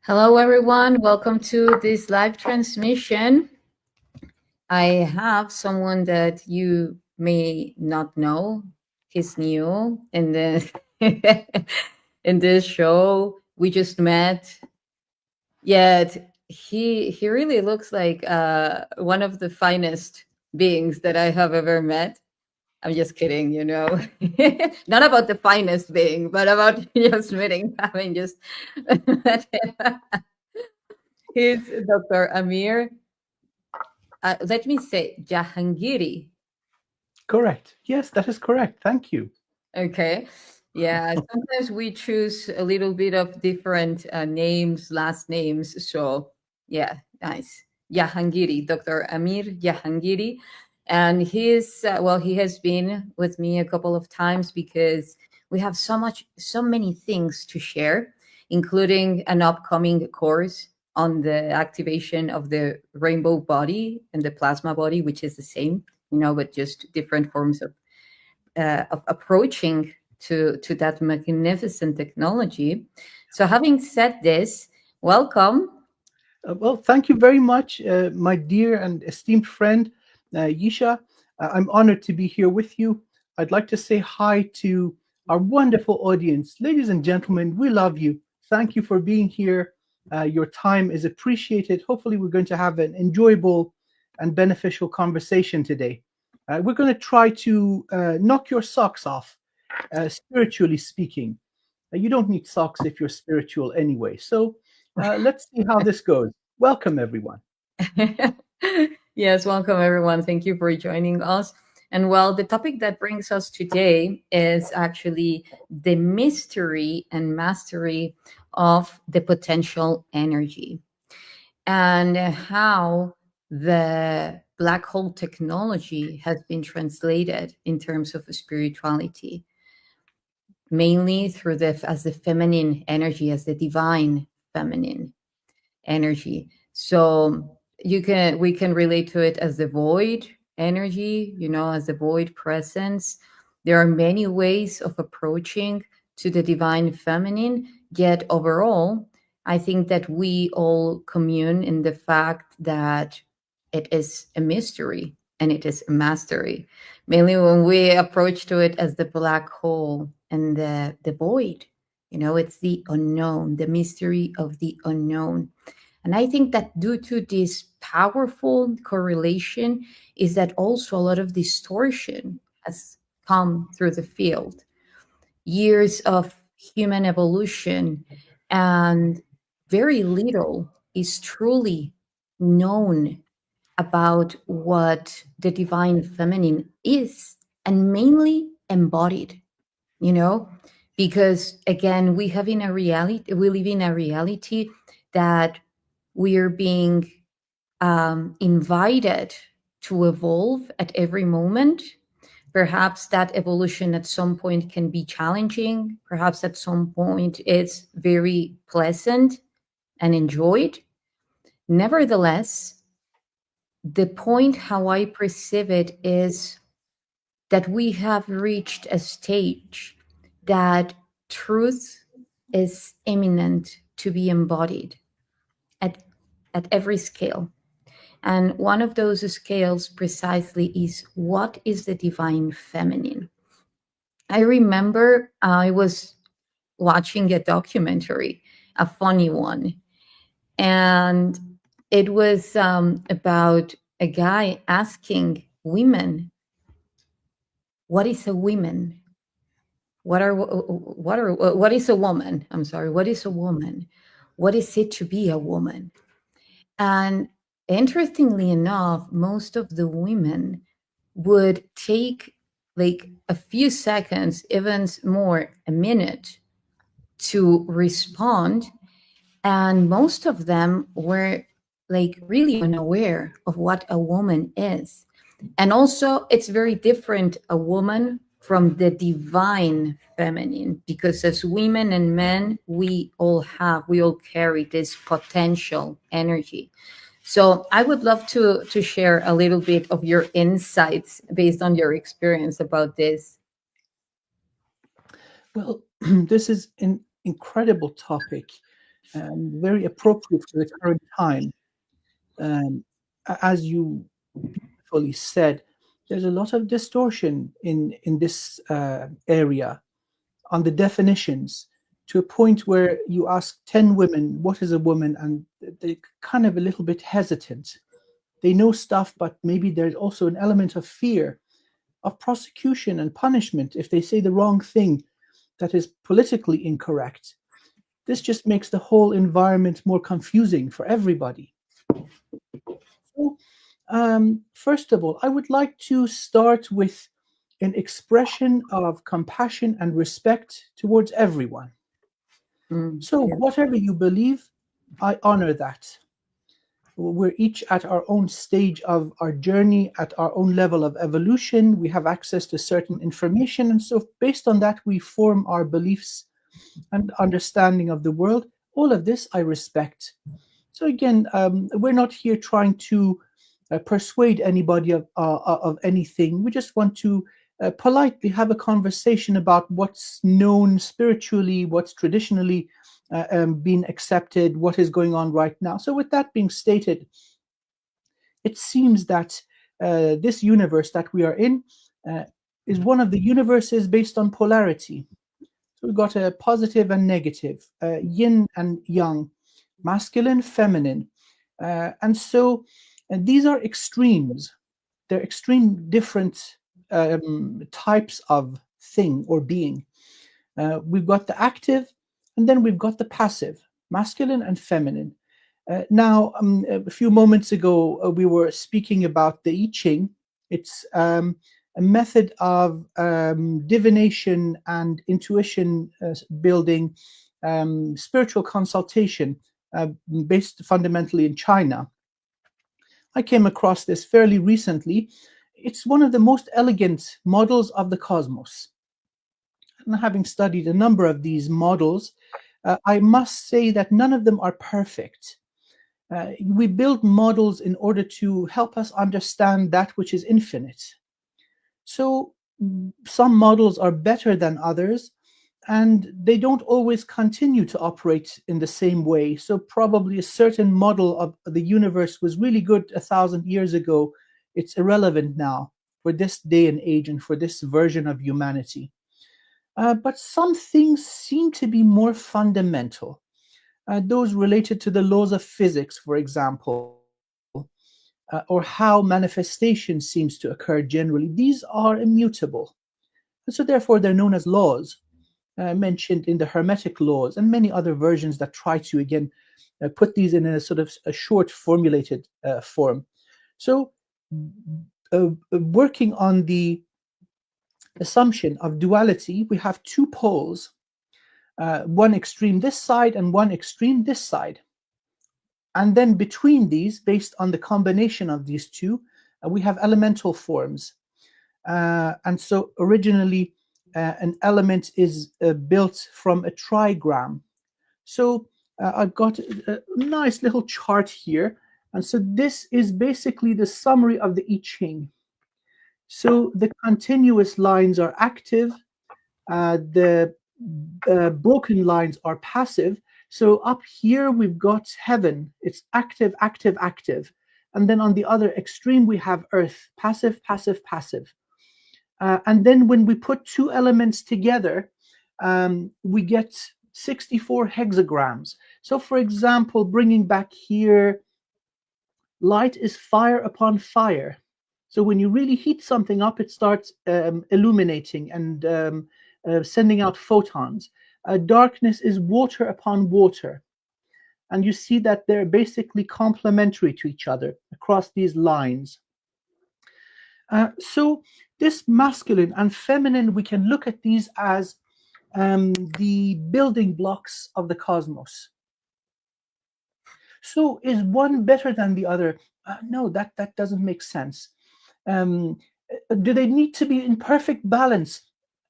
Hello, everyone. Welcome to this live transmission. I have someone that you may not know. He's new in the in this show. We just met. Yet he really looks like one of the finest beings that I have ever met. I'm just kidding, you know. Not about the finest being, but about just meeting, having just met him. He's Dr. Amir. Let me say Jahangiri. Correct. Yes, that is correct. Thank you. Okay. Yeah. Sometimes we choose a little bit of different names, last names. So yeah, nice. Jahangiri, Dr. Amir Jahangiri. And he's, well, he has been with me a couple of times because we have so many things to share, including an upcoming course on the activation of the rainbow body and the plasma body, which is the same, you know, but just different forms of approaching to that magnificent technology. So having said this, welcome. Well, thank you very much, my dear and esteemed friend, Yssah. I'm honored to be here with you. I'd like to say hi to our wonderful audience. Ladies and gentlemen, we love you. Thank you for being here. Your time is appreciated. Hopefully, we're going to have an enjoyable and beneficial conversation today. We're going to try to knock your socks off, spiritually speaking. You don't need socks if you're spiritual anyway. So let's see how this goes. Welcome, everyone. Yes, welcome, everyone. Thank you for joining us. And well, the topic that brings us today is actually the mystery and mastery of the potential energy and how the black hole technology has been translated in terms of spirituality, mainly through as the feminine energy, as the divine feminine energy. So we can relate to it as the void energy, you know, as the void presence. There are many ways of approaching to the divine feminine, yet overall, I think that we all commune in the fact that it is a mystery and it is a mastery. Mainly when we approach to it as the black hole and the void, you know, it's the unknown, the mystery of the unknown. And I think that due to this powerful correlation is that also a lot of distortion has come through the field. Years of human evolution and very little is truly known about what the divine feminine is, and mainly embodied, you know, because again, we live in a reality that we are being invited to evolve at every moment. Perhaps that evolution at some point can be challenging. Perhaps at some point it's very pleasant and enjoyed. Nevertheless, the point how I perceive it is that we have reached a stage that truth is imminent to be embodied at, at every scale. And one of those scales precisely is what is the divine feminine? I remember I was watching a documentary, a funny one, and it was about a guy asking women, "What is a woman? What is a woman? I'm sorry. What is a woman? What is it to be a woman?" And interestingly enough, most of the women would take like a few seconds, even more, a minute, to respond. And most of them were like really unaware of what a woman is. And also, it's very different, a woman from the divine feminine, because as women and men, we all carry this potential energy. So I would love to share a little bit of your insights based on your experience about this. Well, this is an incredible topic, very appropriate for the current time. Um, as you beautifully said, there's a lot of distortion in this area on the definitions, to a point where you ask 10 women, what is a woman? And they're kind of a little bit hesitant. They know stuff, but maybe there's also an element of fear of prosecution and punishment if they say the wrong thing that is politically incorrect. This just makes the whole environment more confusing for everybody. So, first of all, I would like to start with an expression of compassion and respect towards everyone. So, Yeah. whatever you believe, I honor that. We're each at our own stage of our journey, at our own level of evolution. We have access to certain information. And so, based on that, we form our beliefs and understanding of the world. All of this I respect. So, again, we're not here trying to persuade anybody of anything. We just want to politely have a conversation about what's known spiritually, what's traditionally been accepted, what is going on right now. So, with that being stated, it seems that this universe that we are in is one of the universes based on polarity. So, we've got a positive and negative, yin and yang, masculine, feminine. And these are extremes. They're extreme different types of thing or being. We've got the active, and then we've got the passive, masculine and feminine. Now, a few moments ago, we were speaking about the I Ching. It's a method of divination and intuition building, spiritual consultation based fundamentally in China. I came across this fairly recently. It's one of the most elegant models of the cosmos. And having studied a number of these models, I must say that none of them are perfect. We build models in order to help us understand that which is infinite. So some models are better than others, and they don't always continue to operate in the same way. So probably a certain model of the universe was really good 1,000 years ago. It's irrelevant now for this day and age and for this version of humanity. But some things seem to be more fundamental. Those related to the laws of physics, for example, or how manifestation seems to occur generally, these are immutable. And so therefore, they're known as laws, mentioned in the Hermetic laws and many other versions that try to, again, put these in a sort of a short formulated form. So working on the assumption of duality, we have two poles, one extreme this side and one extreme this side. And then between these, based on the combination of these two, we have elemental forms. And so originally, an element is built from a trigram. So I've got a nice little chart here And so this is basically the summary of the I Ching. So the continuous lines are active, the broken lines are passive. So up here we've got heaven, it's active, active, active. And then on the other extreme we have earth, passive, passive, passive. And then when we put two elements together, we get 64 hexagrams. So for example, bringing back here, light is fire upon fire. So when you really heat something up, it starts illuminating and sending out photons. Darkness is water upon water. And you see that they're basically complementary to each other across these lines. So this masculine and feminine, we can look at these as the building blocks of the cosmos. So is one better than the other? No, that doesn't make sense. Do they need to be in perfect balance?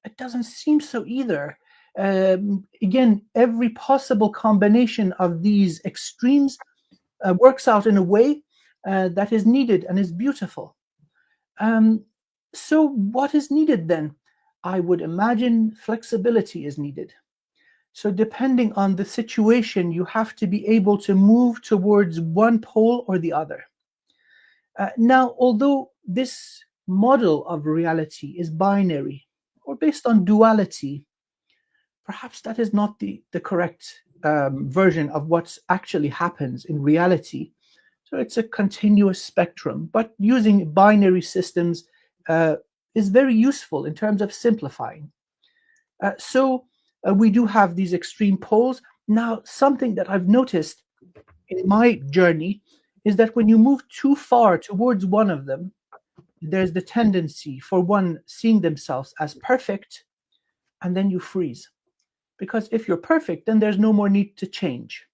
It doesn't seem so either. Again, every possible combination of these extremes works out in a way that is needed and is beautiful. So what is needed then? I would imagine flexibility is needed. So depending on the situation, you have to be able to move towards one pole or the other. Now, although this model of reality is binary or based on duality, perhaps that is not the correct version of what actually happens in reality. So it's a continuous spectrum, but using binary systems is very useful in terms of simplifying. So we do have these extreme poles. Now, something that I've noticed in my journey is that when you move too far towards one of them, there's the tendency for one seeing themselves as perfect, and then you freeze. Because if you're perfect, then there's no more need to change.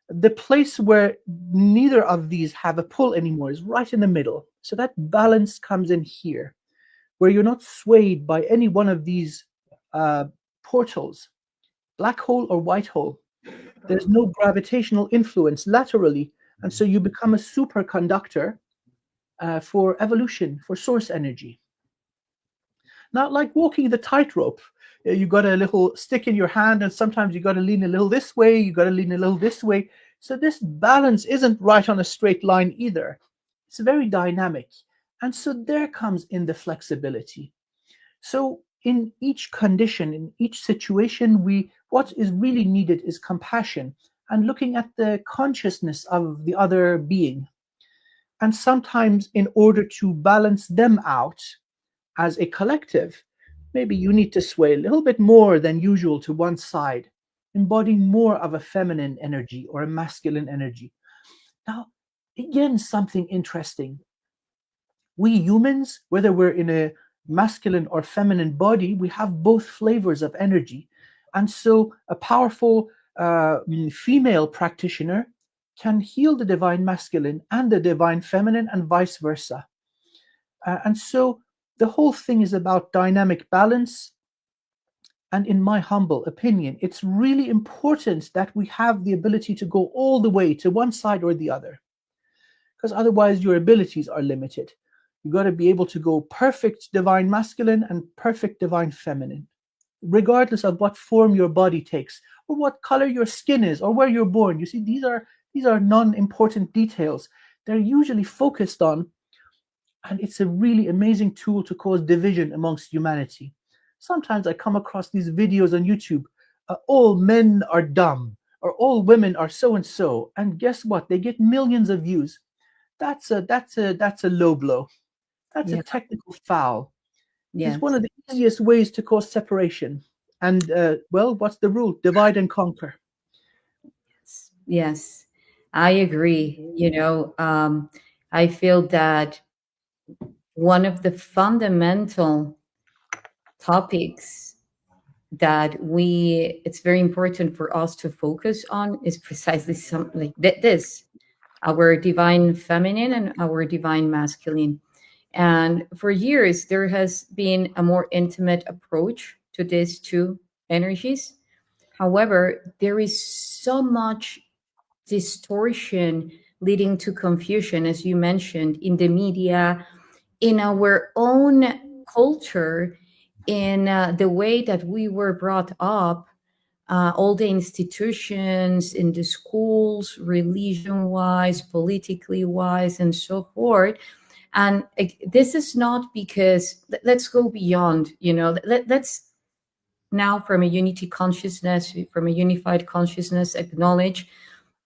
The place where neither of these have a pull anymore is right in the middle. So that balance comes in here, where you're not swayed by any one of these portals, black hole or white hole. There's no gravitational influence laterally, and so you become a superconductor for evolution, for source energy. Now, like walking the tightrope, you got a little stick in your hand, and sometimes you got to lean a little this way, you got to lean a little this way. So this balance isn't right on a straight line either. It's very dynamic. And so there comes in the flexibility. So in each condition, in each situation, what is really needed is compassion and looking at the consciousness of the other being. And sometimes in order to balance them out as a collective, maybe you need to sway a little bit more than usual to one side, embodying more of a feminine energy or a masculine energy. Now, again, something interesting. We humans, whether we're in a masculine or feminine body, we have both flavors of energy. And so a powerful female practitioner can heal the divine masculine and the divine feminine and vice versa. And so the whole thing is about dynamic balance. And in my humble opinion, it's really important that we have the ability to go all the way to one side or the other, because otherwise your abilities are limited. You got to be able to go perfect divine masculine and perfect divine feminine, regardless of what form your body takes or what color your skin is or where you're born. You see, these are non-important details. They're usually focused on, and it's a really amazing tool to cause division amongst humanity. Sometimes I come across these videos on YouTube. All men are dumb, or all women are so and so, and guess what? They get millions of views. That's a low blow. That's a Yeah. technical foul. Yes. It's one of the easiest ways to cause separation. And well, what's the rule? Divide and conquer. Yes, I agree. I feel that one of the fundamental topics that it's very important for us to focus on is precisely something like this, our divine feminine and our divine masculine. And for years, there has been a more intimate approach to these two energies. However, there is so much distortion leading to confusion, as you mentioned, in the media, in our own culture, in the way that we were brought up, all the institutions in the schools, religion wise, politically wise, and so forth. And this is not because, let's go beyond, let's now, from a unity consciousness, from a unified consciousness, acknowledge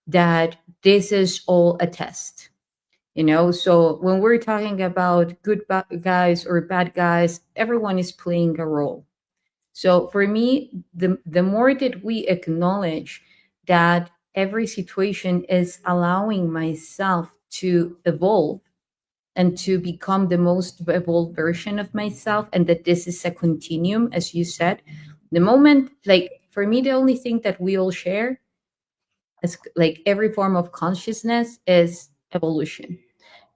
that this is all a test. So when we're talking about good guys or bad guys, everyone is playing a role. So for me, the more that we acknowledge that every situation is allowing myself to evolve and to become the most evolved version of myself, and that this is a continuum, as you said, the moment, like, for me, the only thing that we all share, as like every form of consciousness, is evolution.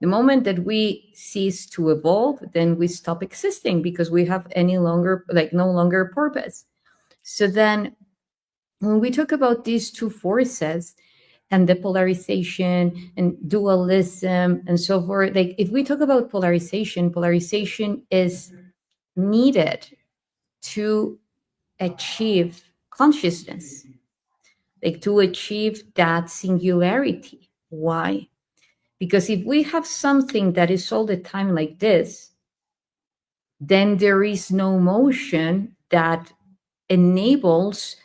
The moment that we cease to evolve, then we stop existing, because we have no longer purpose. So then when we talk about these two forces and the polarization and dualism and so forth, like, if we talk about polarization is needed to achieve consciousness, like to achieve that singularity. Why? Because if we have something that is all the time like this, then there is no motion that enables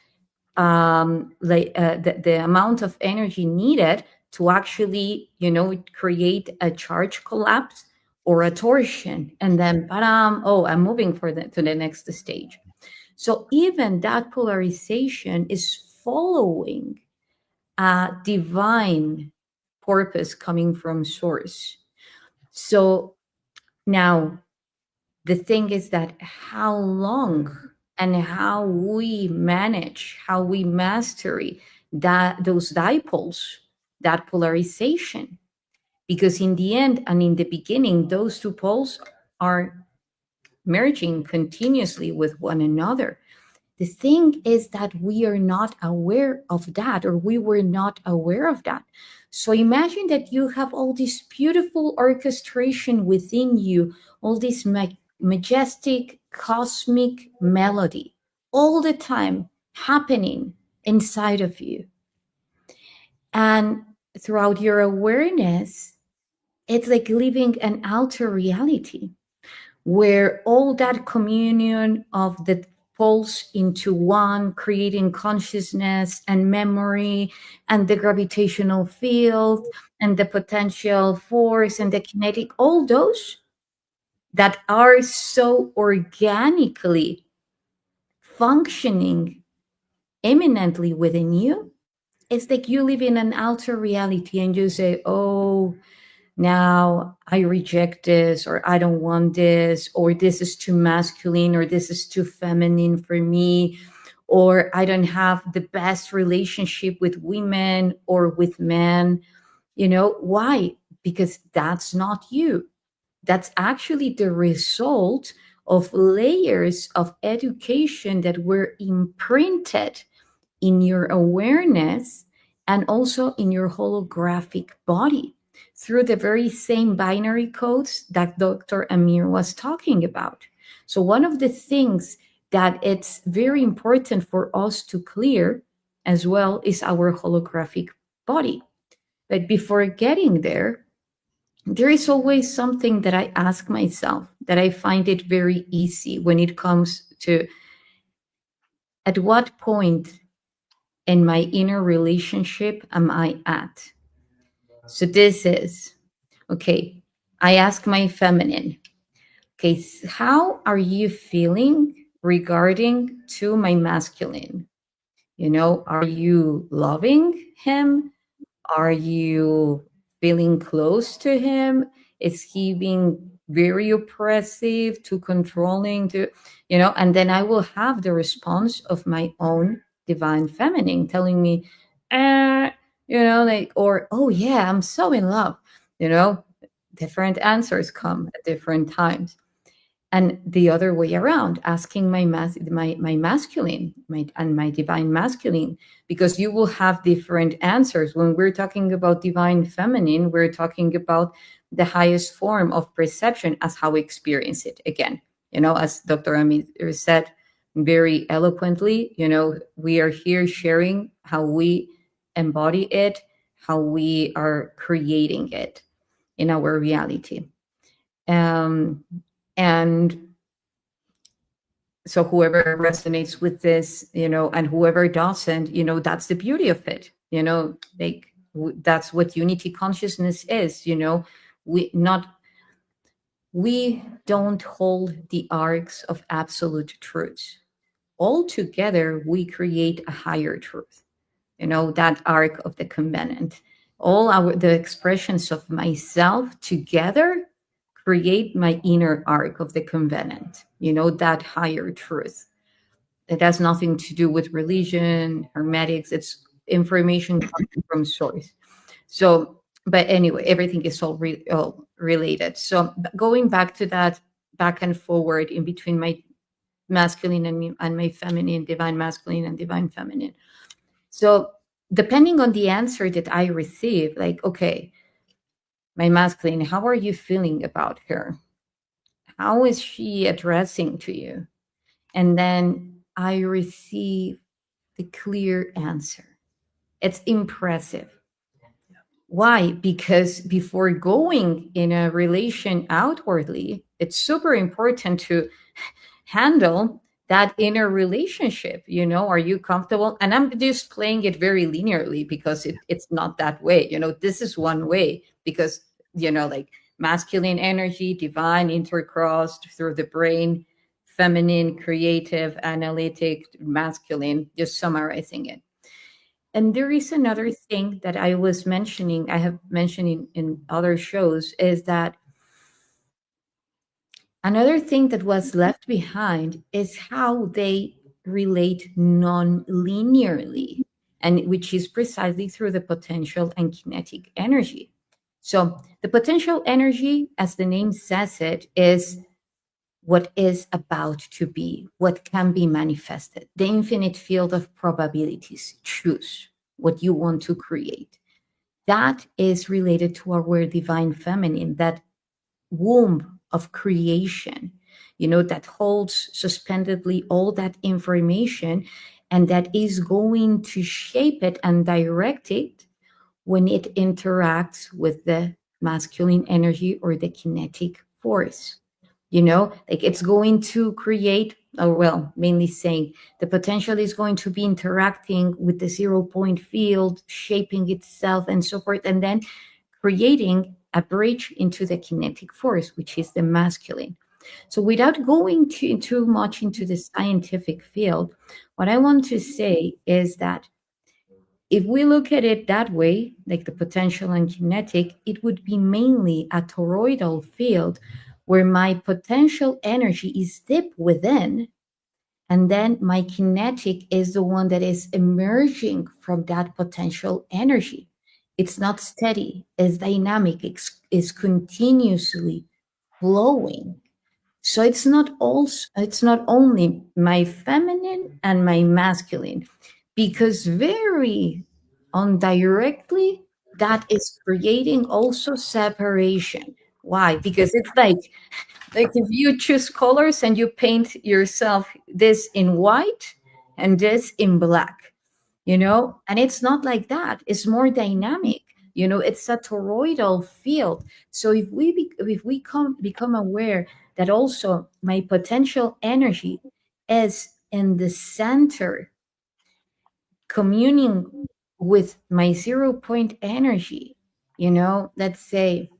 the amount of energy needed to actually, create a charge collapse or a torsion, and then, oh, I'm moving to the next stage. So even that polarization is following a divine purpose coming from source. So now the thing is that how long and how we manage, how we mastery those dipoles, that polarization. Because in the end and in the beginning, those two poles are merging continuously with one another. The thing is that we are not aware of that, or we were not aware of that. So imagine that you have all this beautiful orchestration within you, all this majestic cosmic melody all the time happening inside of you. And throughout your awareness, it's like living an outer reality where all that communion of the pulse into one, creating consciousness and memory and the gravitational field and the potential force and the kinetic, all those that are so organically functioning eminently within you. It's like you live in an outer reality and you say, oh, now I reject this, or I don't want this, or this is too masculine, or this is too feminine for me, or I don't have the best relationship with women or with men. Why? Because that's not you. That's actually the result of layers of education that were imprinted in your awareness and also in your holographic body through the very same binary codes that Dr. Amir was talking about. So one of the things that it's very important for us to clear as well is our holographic body. But before getting there is always something that I ask myself, that I find it very easy when it comes to at what point in my inner relationship am I at? So this is, okay, I ask my feminine, okay, how are you feeling regarding to my masculine? Are you loving him? Are you feeling close to him? Is he being very oppressive, too controlling, and then I will have the response of my own divine feminine telling me, or, oh yeah, I'm so in love. Different answers come at different times. And the other way around, asking my masculine, my divine masculine, because you will have different answers. When we're talking about divine feminine, we're talking about the highest form of perception as how we experience it. Again, as Dr. Amir said very eloquently, we are here sharing how we embody it, how we are creating it in our reality. And so whoever resonates with this, and whoever doesn't, that's the beauty of it, like that's what unity consciousness is. We don't hold the arcs of absolute truths. All together we create a higher truth, that arc of the covenant. The expressions of myself together create my inner arc of the covenant, that higher truth. It has nothing to do with religion, hermetics. It's information coming from source. So, but anyway, everything is all related. So going back to that, back and forward in between my masculine and my feminine, divine masculine and divine feminine. So depending on the answer that I receive, like, okay, my masculine, how are you feeling about her? How is she addressing to you? And then I receive the clear answer. It's impressive. Why? Because before going in a relation outwardly, it's super important to handle that inner relationship. Are you comfortable? And I'm just playing it very linearly because it's not that way. This is one way because, like masculine energy, divine, intercrossed through the brain, feminine, creative, analytic, masculine, just summarizing it. And there is another thing that I have mentioned in other shows, is that another thing that was left behind is how they relate non-linearly, and which is precisely through the potential and kinetic energy. So the potential energy, as the name says it, is what is about to be, what can be manifested, the infinite field of probabilities. Choose what you want to create. That is related to our divine feminine, that womb of creation, that holds suspendedly all that information, and that is going to shape it and direct it when it interacts with the masculine energy or the kinetic force. Like it's going to create, or well, mainly saying the potential is going to be interacting with the 0 point field, shaping itself and so forth, and then creating a bridge into the kinetic force, which is the masculine. So without going too much into the scientific field, what I want to say is that if we look at it that way, like the potential and kinetic, it would be mainly a toroidal field where my potential energy is deep within, and then my kinetic is the one that is emerging from that potential energy. It's not steady, it's dynamic, it's continuously flowing. So it's not only my feminine and my masculine, because very indirectly that is creating also separation. Why? Because it's like if you choose colors and you paint yourself this in white and this in black, and it's not like that. It's more dynamic. It's a toroidal field. So if we become aware that also my potential energy is in the center, communing with my 0 point energy, let's say,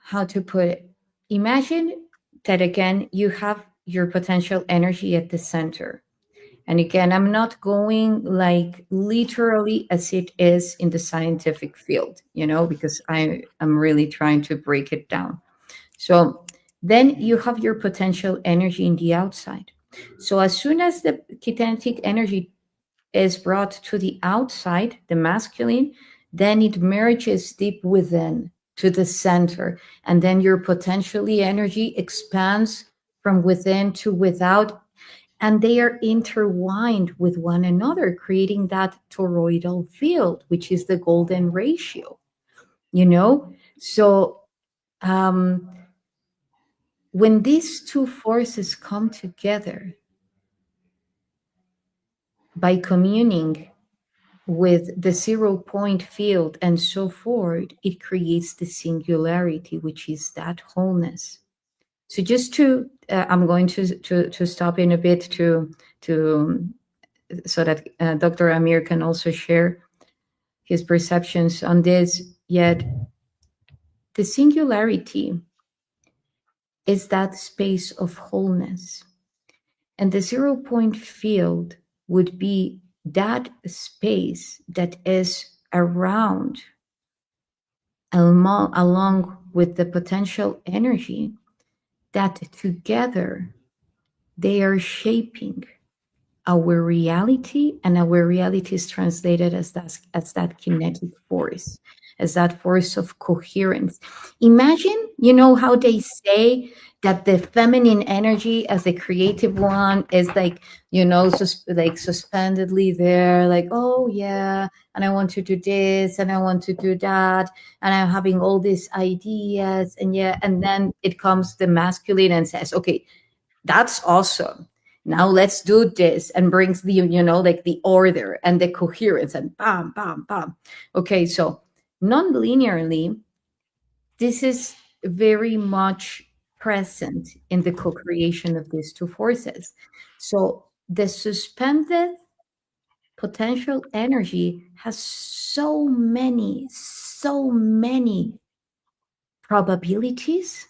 how to put it, imagine that again you have your potential energy at the center. And again, I'm not going like literally as it is in the scientific field, because I am really trying to break it down. So then you have your potential energy in the outside. So as soon as the kinetic energy is brought to the outside, the masculine, then it merges deep within. to the center, and then your potentially energy expands from within to without, and they are intertwined with one another, creating that toroidal field, which is the golden ratio, you know? So when these two forces come together by communing with the 0 point field and so forth, it creates the singularity, which is that wholeness. So just to, I'm going to stop in a bit to so that Dr. Amir can also share his perceptions on this. Yet the singularity is that space of wholeness, and the 0 point field would be that space that is around, along with the potential energy, that together they are shaping our reality, and our reality is translated as that kinetic force, as that force of coherence. Imagine, you know how they say that the feminine energy as the creative one is like, you know, like suspendedly there, like, oh yeah, and I want to do this and I want to do that, and I'm having all these ideas, and yeah, and then it comes the masculine and says, okay, that's awesome, now let's do this, and brings the, you know, like the order and the coherence, and bam bam bam. Okay, so non-linearly, this is very much present in the co-creation of these two forces. So the suspended potential energy has so many probabilities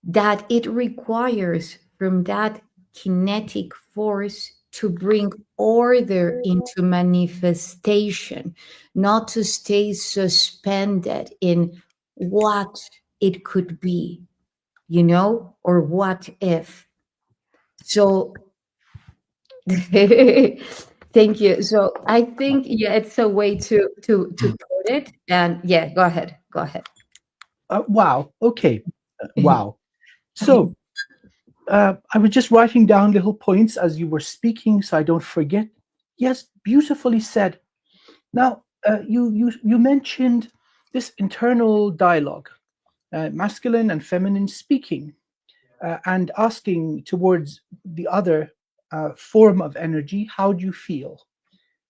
that it requires from that kinetic force to bring order into manifestation, not to stay suspended in what it could be, you know, or what if. So, thank you. So, I think, yeah, it's a way to put it. And yeah, go ahead. Go ahead. Wow. Okay. Wow. So I was just writing down little points as you were speaking, so I don't forget. Yes, beautifully said. Now, you mentioned this internal dialogue, masculine and feminine speaking, and asking towards the other form of energy, how do you feel?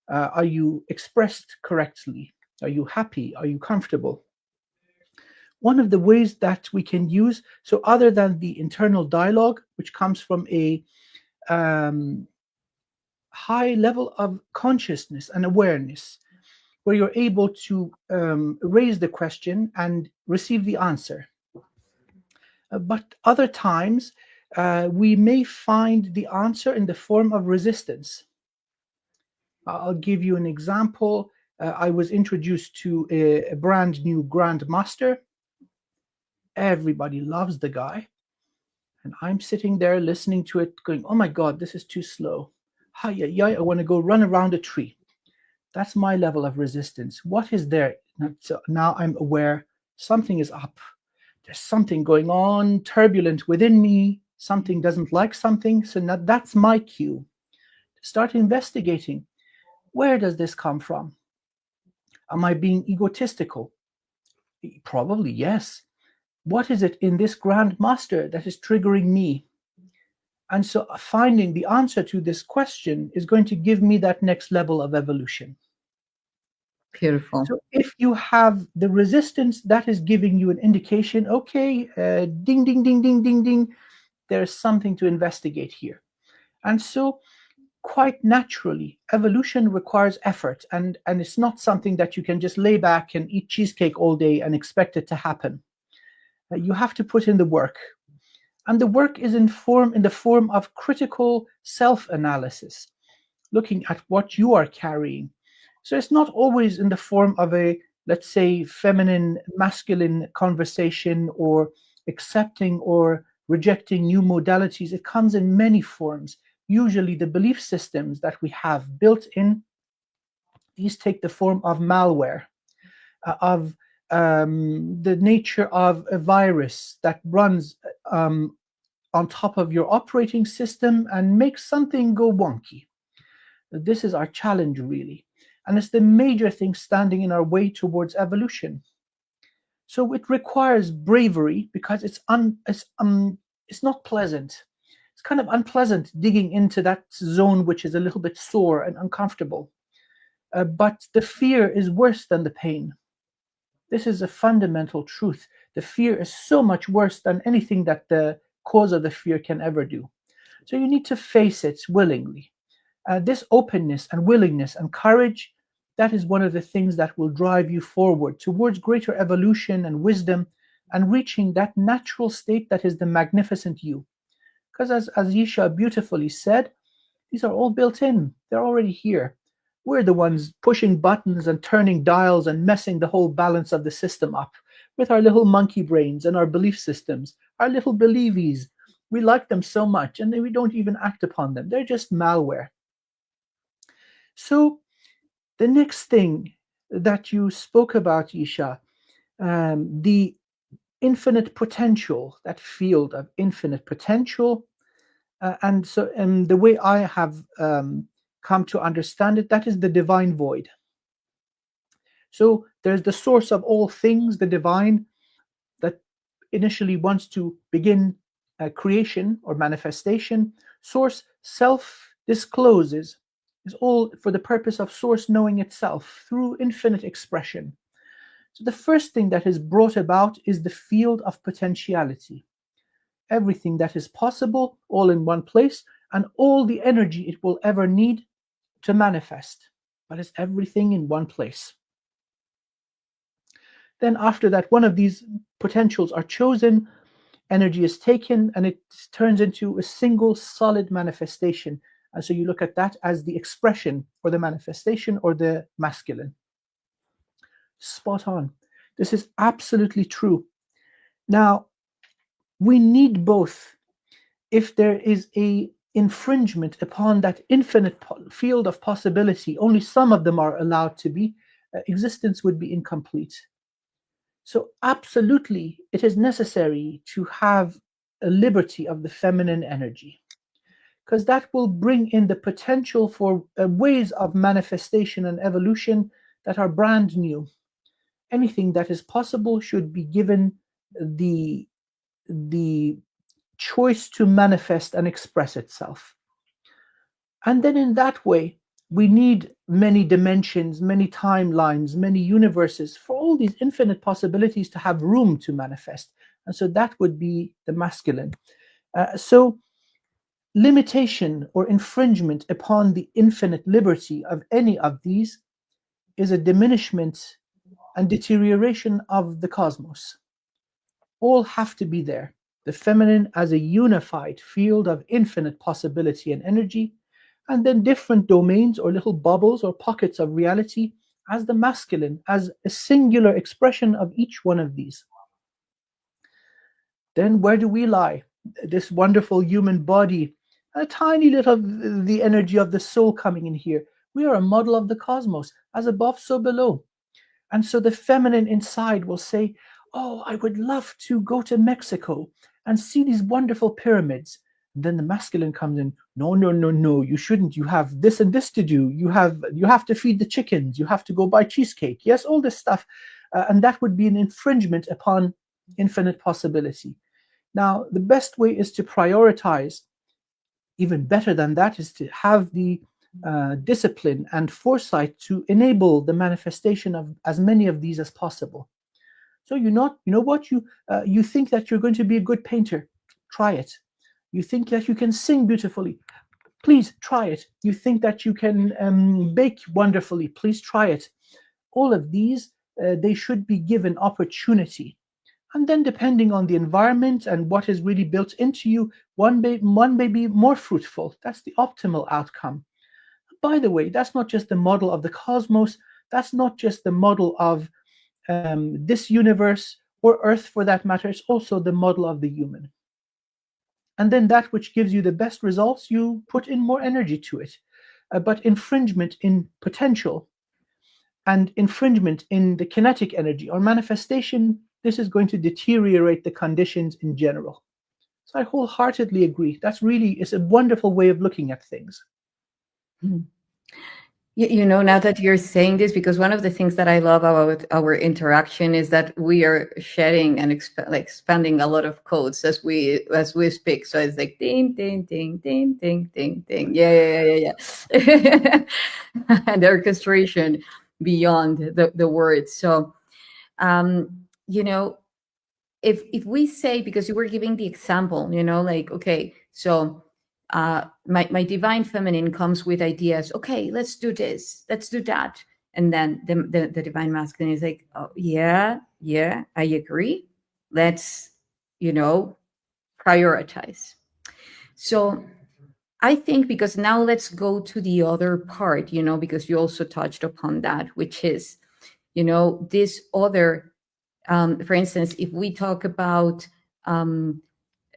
Are you expressed correctly? Are you happy? Are you comfortable? One of the ways that we can use, so other than the internal dialogue, which comes from a high level of consciousness and awareness, where you're able to raise the question and receive the answer. But other times, we may find the answer in the form of resistance. I'll give you an example. I was introduced to a brand new Grand Master. Everybody loves the guy. And I'm sitting there listening to it, going, oh my God, this is too slow. Hi, I want to go run around a tree. That's my level of resistance. What is there? So now I'm aware something is up. There's something going on, turbulent within me. Something doesn't like something. So now that's my cue. Start investigating. Where does this come from? Am I being egotistical? Probably yes. What is it in this Grand Master that is triggering me? And so finding the answer to this question is going to give me that next level of evolution. Beautiful. So if you have the resistance, that is giving you an indication, okay, ding, ding, ding, ding, ding, ding, there's something to investigate here. And so quite naturally, evolution requires effort, and it's not something that you can just lay back and eat cheesecake all day and expect it to happen. You have to put in the work. And the work is in the form of critical self-analysis, looking at what you are carrying. So it's not always in the form of a, let's say, feminine, masculine conversation or accepting or rejecting new modalities. It comes in many forms. Usually the belief systems that we have built in, these take the form of malware, of the nature of a virus that runs on top of your operating system and makes something go wonky. This is our challenge, really. And it's the major thing standing in our way towards evolution. So it requires bravery because it's not pleasant. It's kind of unpleasant digging into that zone which is a little bit sore and uncomfortable. But the fear is worse than the pain. This is a fundamental truth. The fear is so much worse than anything that the cause of the fear can ever do. So you need to face it willingly. This openness and willingness and courage, that is one of the things that will drive you forward towards greater evolution and wisdom and reaching that natural state that is the magnificent you. Because as Yssah beautifully said, these are all built in. They're already here. We're the ones pushing buttons and turning dials and messing the whole balance of the system up with our little monkey brains and our belief systems, our little believies. We like them so much and we don't even act upon them. They're just malware. So the next thing that you spoke about, Yssah, the infinite potential, that field of infinite potential, and the way I have come to understand it, that is the divine void. So there's the source of all things, the divine, that initially wants to begin creation or manifestation. Source self-discloses, is all for the purpose of source knowing itself through infinite expression. So the first thing that is brought about is the field of potentiality. Everything that is possible, all in one place, and all the energy it will ever need to manifest. But it's everything in one place. Then after that, one of these potentials are chosen, energy is taken, and it turns into a single solid manifestation. And so you look at that as the expression or the manifestation or the masculine. Spot on. This is absolutely true. Now, we need both. If there is a infringement upon that infinite field of possibility, only some of them are allowed to be, existence would be incomplete. So absolutely, it is necessary to have a liberty of the feminine energy, because that will bring in the potential for ways of manifestation and evolution that are brand new. Anything that is possible should be given the choice to manifest and express itself. And then in that way, we need many dimensions, many timelines, many universes for all these infinite possibilities to have room to manifest. And so that would be the masculine. So limitation or infringement upon the infinite liberty of any of these is a diminishment and deterioration of the cosmos. All have to be there. The feminine as a unified field of infinite possibility and energy, and then different domains or little bubbles or pockets of reality as the masculine, as a singular expression of each one of these. Then where do we lie? This wonderful human body, a tiny little of the energy of the soul coming in here. We are a model of the cosmos, as above, so below. And so the feminine inside will say, oh, I would love to go to Mexico and see these wonderful pyramids. And then the masculine comes in, no, you shouldn't. You have this and this to do. You have to feed the chickens. You have to go buy cheesecake. Yes, all this stuff. And that would be an infringement upon infinite possibility. Now, the best way is to prioritize. Even better than that is to have the discipline and foresight to enable the manifestation of as many of these as possible. So you know what, you think that you're going to be a good painter, try it. You think that you can sing beautifully, please try it. You think that you can bake wonderfully, please try it. All of these, they should be given opportunity. And then depending on the environment and what is really built into you, one may be more fruitful. That's the optimal outcome. By the way, that's not just the model of the cosmos. That's not just the model of this universe or Earth for that matter. It's also the model of the human. And then that which gives you the best results, you put in more energy to it. But infringement in potential and infringement in the kinetic energy or manifestation, this is going to deteriorate the conditions in general. So I wholeheartedly agree. It's a wonderful way of looking at things. Now that you're saying this, because one of the things that I love about our interaction is that we are sharing and expanding a lot of codes as we speak. So it's like ding, ding, ding, ding, ding, ding, ding. Yeah. And the orchestration beyond the words. So, if we say, because you were giving the example, okay, so my divine feminine comes with ideas, okay, let's do this, let's do that, and then the divine masculine is like, oh yeah, I agree, let's prioritize. So I think, because now let's go to the other part, because you also touched upon that, which is this other, for instance, if we talk about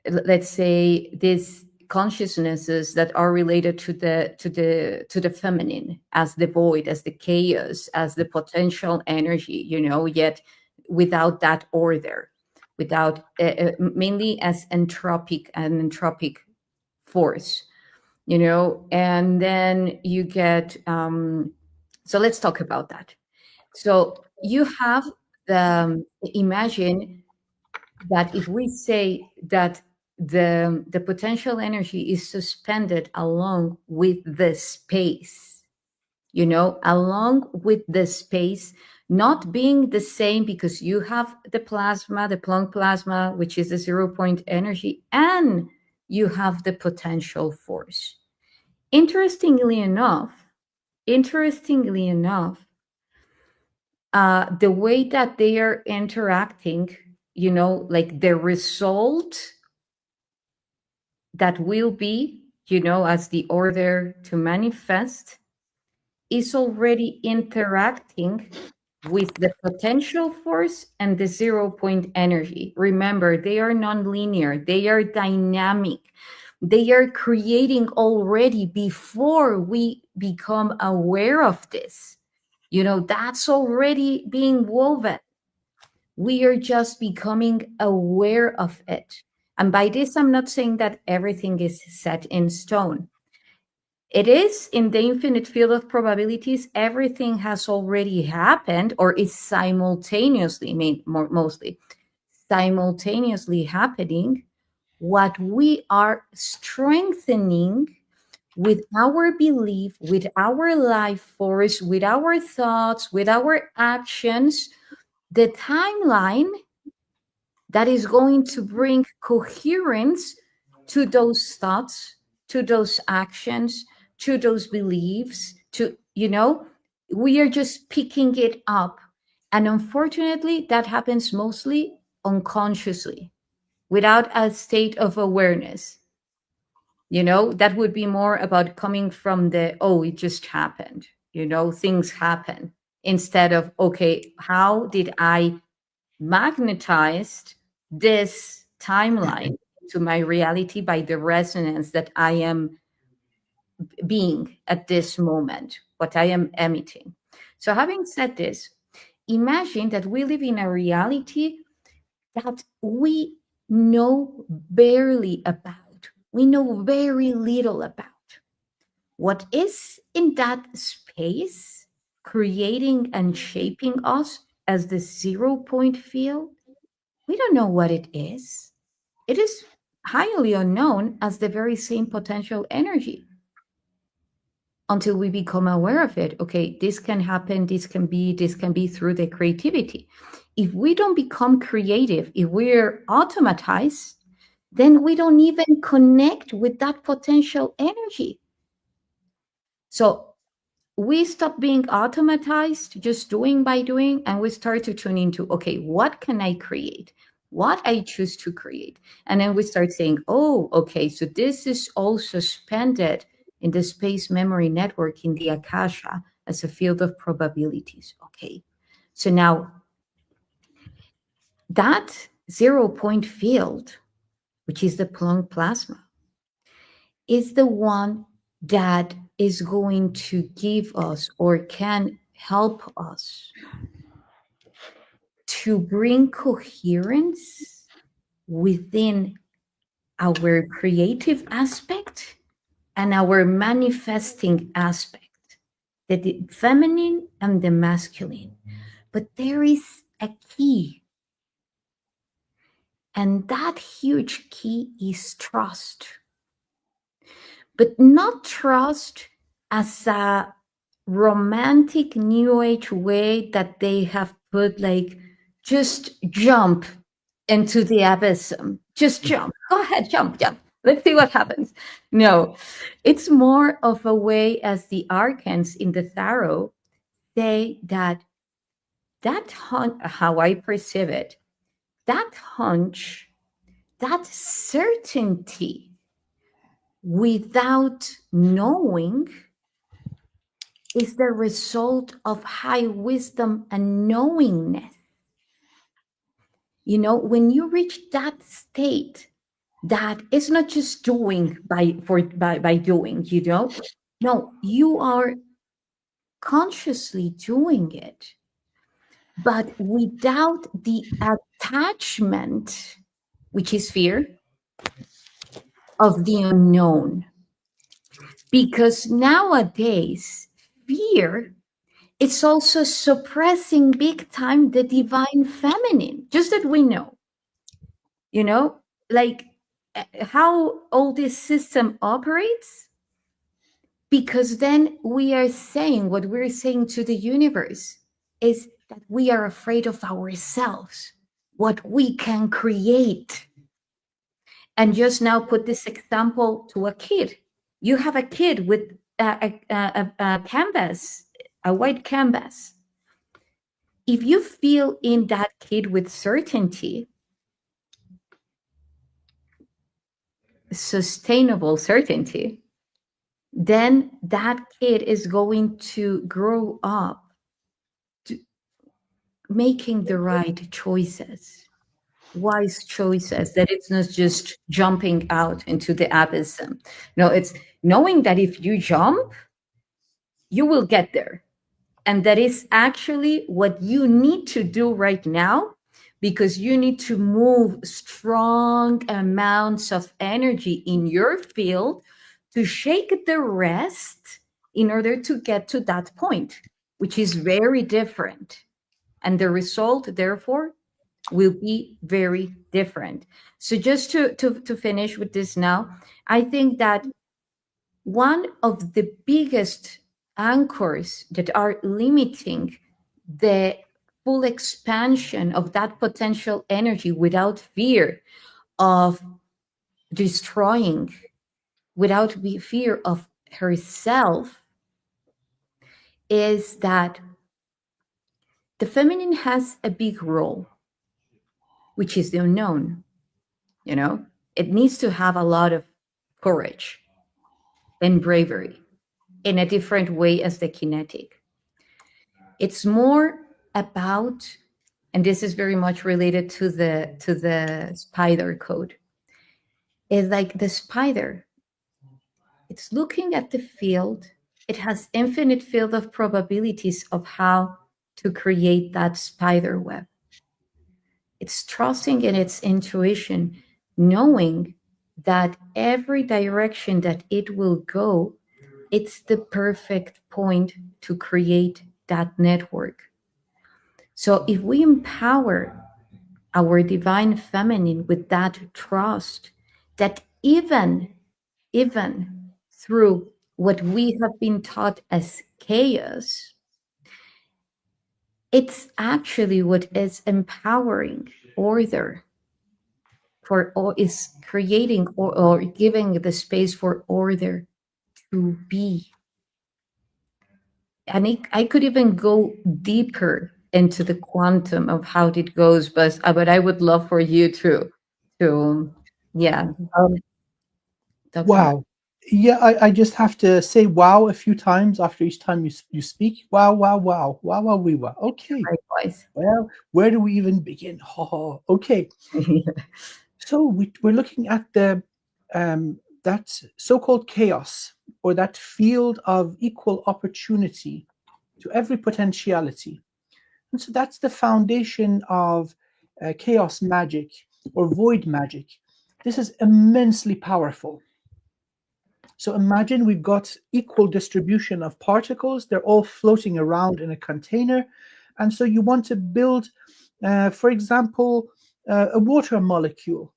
let's say these consciousnesses that are related to the feminine, as the void, as the chaos, as the potential energy, yet without that order, without mainly as entropic force, and then you get so let's talk about that. So you have imagine that if we say that the potential energy is suspended along with the space, along with the space, not being the same, because you have the plasma, the Planck plasma, which is the 0 point energy, and you have the potential force. Interestingly enough, the way that they are interacting, like the result that will be, as the order to manifest, is already interacting with the potential force and the 0 point energy. Remember, they are nonlinear, they are dynamic, they are creating already before we become aware of this. That's already being woven. We are just becoming aware of it. And by this, I'm not saying that everything is set in stone. It is in the infinite field of probabilities. Everything has already happened, or is simultaneously, mostly simultaneously happening. What we are strengthening with our belief, with our life force, with our thoughts, with our actions, the timeline that is going to bring coherence to those thoughts, to those actions, to those beliefs, we are just picking it up. And unfortunately, that happens mostly unconsciously, without a state of awareness. That would be more about coming from the, oh, it just happened, things happen, instead of, okay, how did I magnetize this timeline to my reality by the resonance that I am being at this moment, what I am emitting. So, having said this, imagine that we live in a reality that we know barely about, we know very little about. What is in that space creating and shaping us as the 0 point field? We don't know what it is. It is highly unknown as the very same potential energy until we become aware of it. Okay, this can happen, this can be through the creativity. If we don't become creative, if we're automatized, then we don't even connect with that potential energy. So we stop being automatized, just doing by doing, and we start to tune into, okay, what can I create? What I choose to create. And then we start saying, oh, okay, so this is all suspended in the space memory network in the Akasha as a field of probabilities. Okay. So now that 0 point field, which is the Planck plasma, is the one that is going to give us, or can help us to bring coherence within our creative aspect and our manifesting aspect, the feminine and the masculine. But there is a key, and that huge key is trust. But not trust as a romantic new age way that they have put, like, just jump into the abyss. Just jump. Go ahead, jump. Let's see what happens. No, it's more of a way, as the arcans in the tarot say, that how I perceive it, that hunch, that certainty without knowing is the result of high wisdom and knowingness. You know, when you reach that state, that is not just doing by doing, you know. No, you are consciously doing it, but without the attachment, which is fear of the unknown. Because nowadays, fear, it's also suppressing big time the divine feminine, just that we know, you know, like how all this system operates. Because then we are saying, what we're saying to the universe is that we are afraid of ourselves, what we can create. And just now put this example to a kid. You have a kid with a canvas, a white canvas. If you feel in that kid with certainty, sustainable certainty, then that kid is going to grow up making the right choices, wise choices, that it's not just jumping out into the abyss. No, it's knowing that if you jump, you will get there. And that is actually what you need to do right now, because you need to move strong amounts of energy in your field to shake the rest in order to get to that point, which is very different. And the result, therefore, will be very different. So just to finish with this now, I think that one of the biggest anchors that are limiting the full expansion of that potential energy without fear of destroying, without fear of herself, is that the feminine has a big role, which is the unknown. You know, it needs to have a lot of courage and bravery in a different way as the kinetic. It's more about, and this is very much related to the spider code, is like the spider. It's looking at the field. It has infinite field of probabilities of how to create that spider web. It's trusting in its intuition, knowing that every direction that it will go, it's the perfect point to create that network. So if we empower our divine feminine with that trust, that even through what we have been taught as chaos, it's actually what is empowering order, or is creating or giving the space for order to be. And I could even go deeper into the quantum of how it goes, but I would love for you to yeah, Um, talk more. wow. Yeah, I just have to say wow a few times after each time you speak. Wow, wow, wow, wow, wow, we wow. Okay. Likewise. Well, where do we even begin? Okay. So we're looking at the that so-called chaos, or that field of equal opportunity to every potentiality. And so that's the foundation of chaos magic or void magic. This is immensely powerful. So imagine we've got equal distribution of particles. They're all floating around in a container. And so you want to build, for example, a water molecule.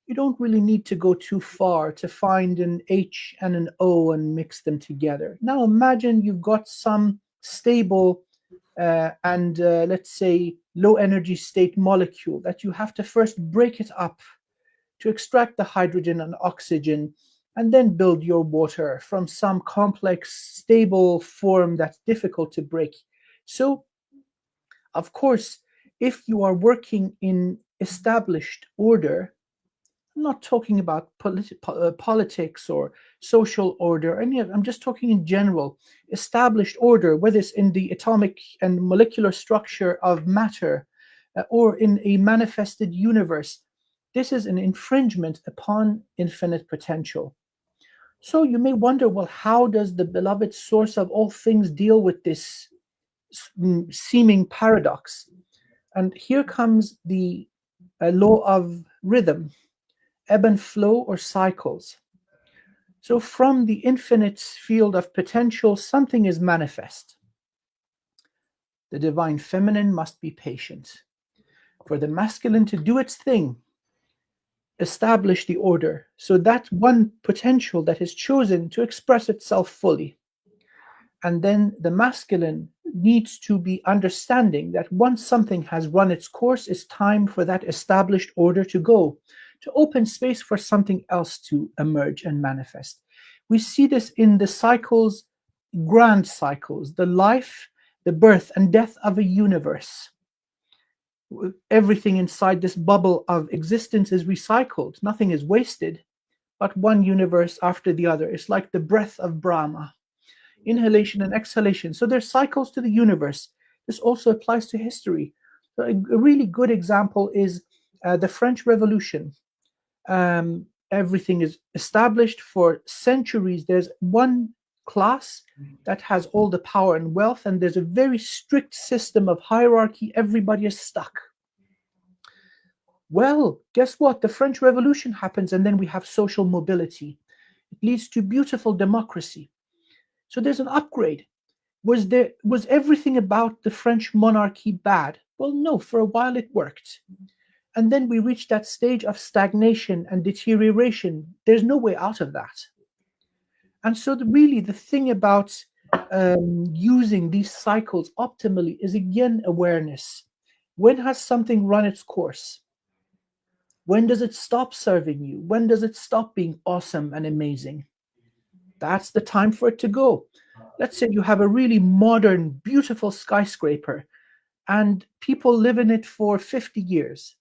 You don't really need to go too far to find an H and an O and mix them together. Now imagine you've got some stable and let's say low energy state molecule that you have to first break it up to extract the hydrogen and oxygen, and then build your water from some complex, stable form that's difficult to break. So, of course, if you are working in established order, I'm not talking about politics or social order, I'm just talking in general, established order, whether it's in the atomic and molecular structure of matter or in a manifested universe. This is an infringement upon infinite potential. So you may wonder, well, how does the beloved source of all things deal with this seeming paradox? And here comes the law of rhythm, ebb and flow or cycles. So from the infinite field of potential, something is manifest. The divine feminine must be patient. For the masculine to do its thing, establish the order, so that one potential that is chosen to express itself fully. And then the masculine needs to be understanding that once something has run its course, it's time for that established order to go, to open space for something else to emerge and manifest. We see this in the cycles, grand cycles, the life, the birth and death of a universe. Everything inside this bubble of existence is recycled. Nothing is wasted, but one universe after the other. It's like the breath of Brahma, inhalation and exhalation. So there's cycles to the universe. This also applies to history. So a really good example is the French Revolution. Everything is established for centuries. There's one class that has all the power and wealth, and there's a very strict system of hierarchy. Everybody is stuck. Well, guess what? The French Revolution happens, and then we have social mobility. It leads to beautiful democracy. So there's an upgrade. Was everything about the French monarchy bad? Well, no, for a while it worked. And then we reached that stage of stagnation and deterioration. There's no way out of that. And so really the thing about using these cycles optimally is, again, awareness. When has something run its course? When does it stop serving you? When does it stop being awesome and amazing? That's the time for it to go. Let's say you have a really modern, beautiful skyscraper, and people live in it for 50 years.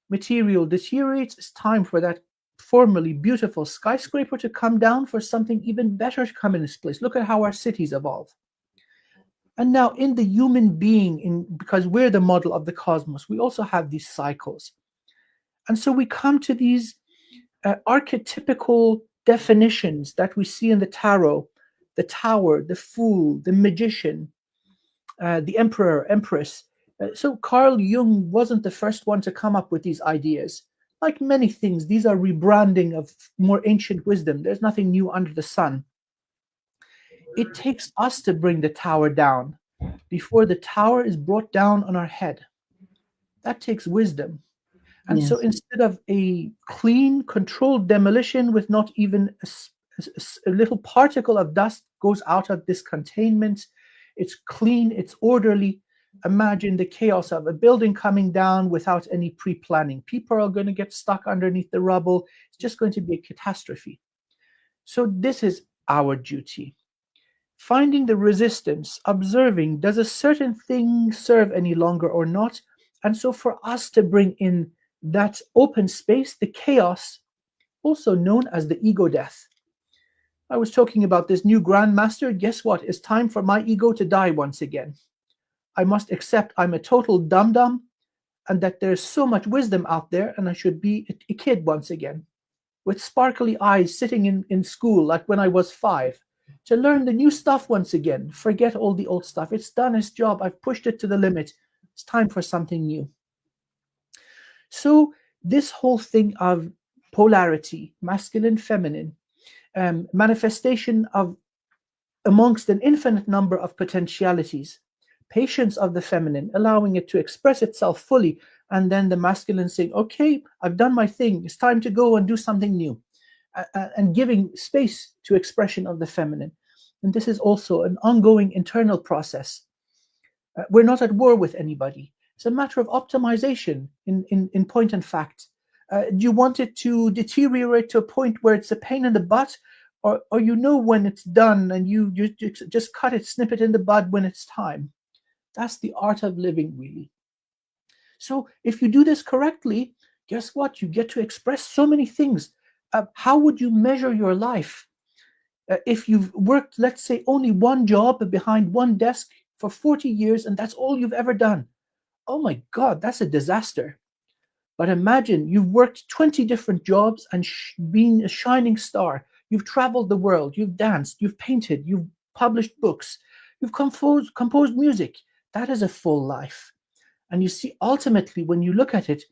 Material deteriorates. It's time for that formerly beautiful skyscraper to come down for something even better to come in its place. Look at how our cities evolve. And now in the human being, because we're the model of the cosmos, we also have these cycles. And so we come to these archetypical definitions that we see in the tarot: the tower, the fool, the magician, the emperor, empress. So Carl Jung wasn't the first one to come up with these ideas. Like many things, these are rebranding of more ancient wisdom. There's nothing new under the sun. It takes us to bring the tower down before the tower is brought down on our head. That takes wisdom. And Yes. so instead of a clean, controlled demolition with not even a little particle of dust goes out of this containment, it's clean, it's orderly. Imagine the chaos of a building coming down without any pre-planning. People are going to get stuck underneath the rubble. It's just going to be a catastrophe. So this is our duty. Finding the resistance, observing, does a certain thing serve any longer or not? And so for us to bring in that open space, the chaos, also known as the ego death. I was talking about this new grandmaster. Guess what? It's time for my ego to die once again. I must accept I'm a total dum-dum and that there's so much wisdom out there, and I should be a kid once again with sparkly eyes sitting in school like when I was 5. to learn the new stuff once again. Forget all the old stuff. It's done its job. I've pushed it to the limit. It's time for something new. So this whole thing of polarity, masculine, feminine, manifestation of amongst an infinite number of potentialities, patience of the feminine, allowing it to express itself fully, and then the masculine saying, okay, I've done my thing. It's time to go and do something new, and giving space to expression of the feminine. And this is also an ongoing internal process. We're not at war with anybody. It's a matter of optimization in point and fact. Do you want it to deteriorate to a point where it's a pain in the butt, or you know when it's done and you just cut it, snip it in the bud when it's time? That's the art of living, really. So if you do this correctly, guess what? You get to express so many things. How would you measure your life? If you've worked, let's say, only one job behind one desk for 40 years and that's all you've ever done, oh my God, that's a disaster. But imagine you've worked 20 different jobs and been a shining star. You've traveled the world, you've danced, you've painted, you've published books, you've composed music. That is a full life. And you see, ultimately, when you look at it,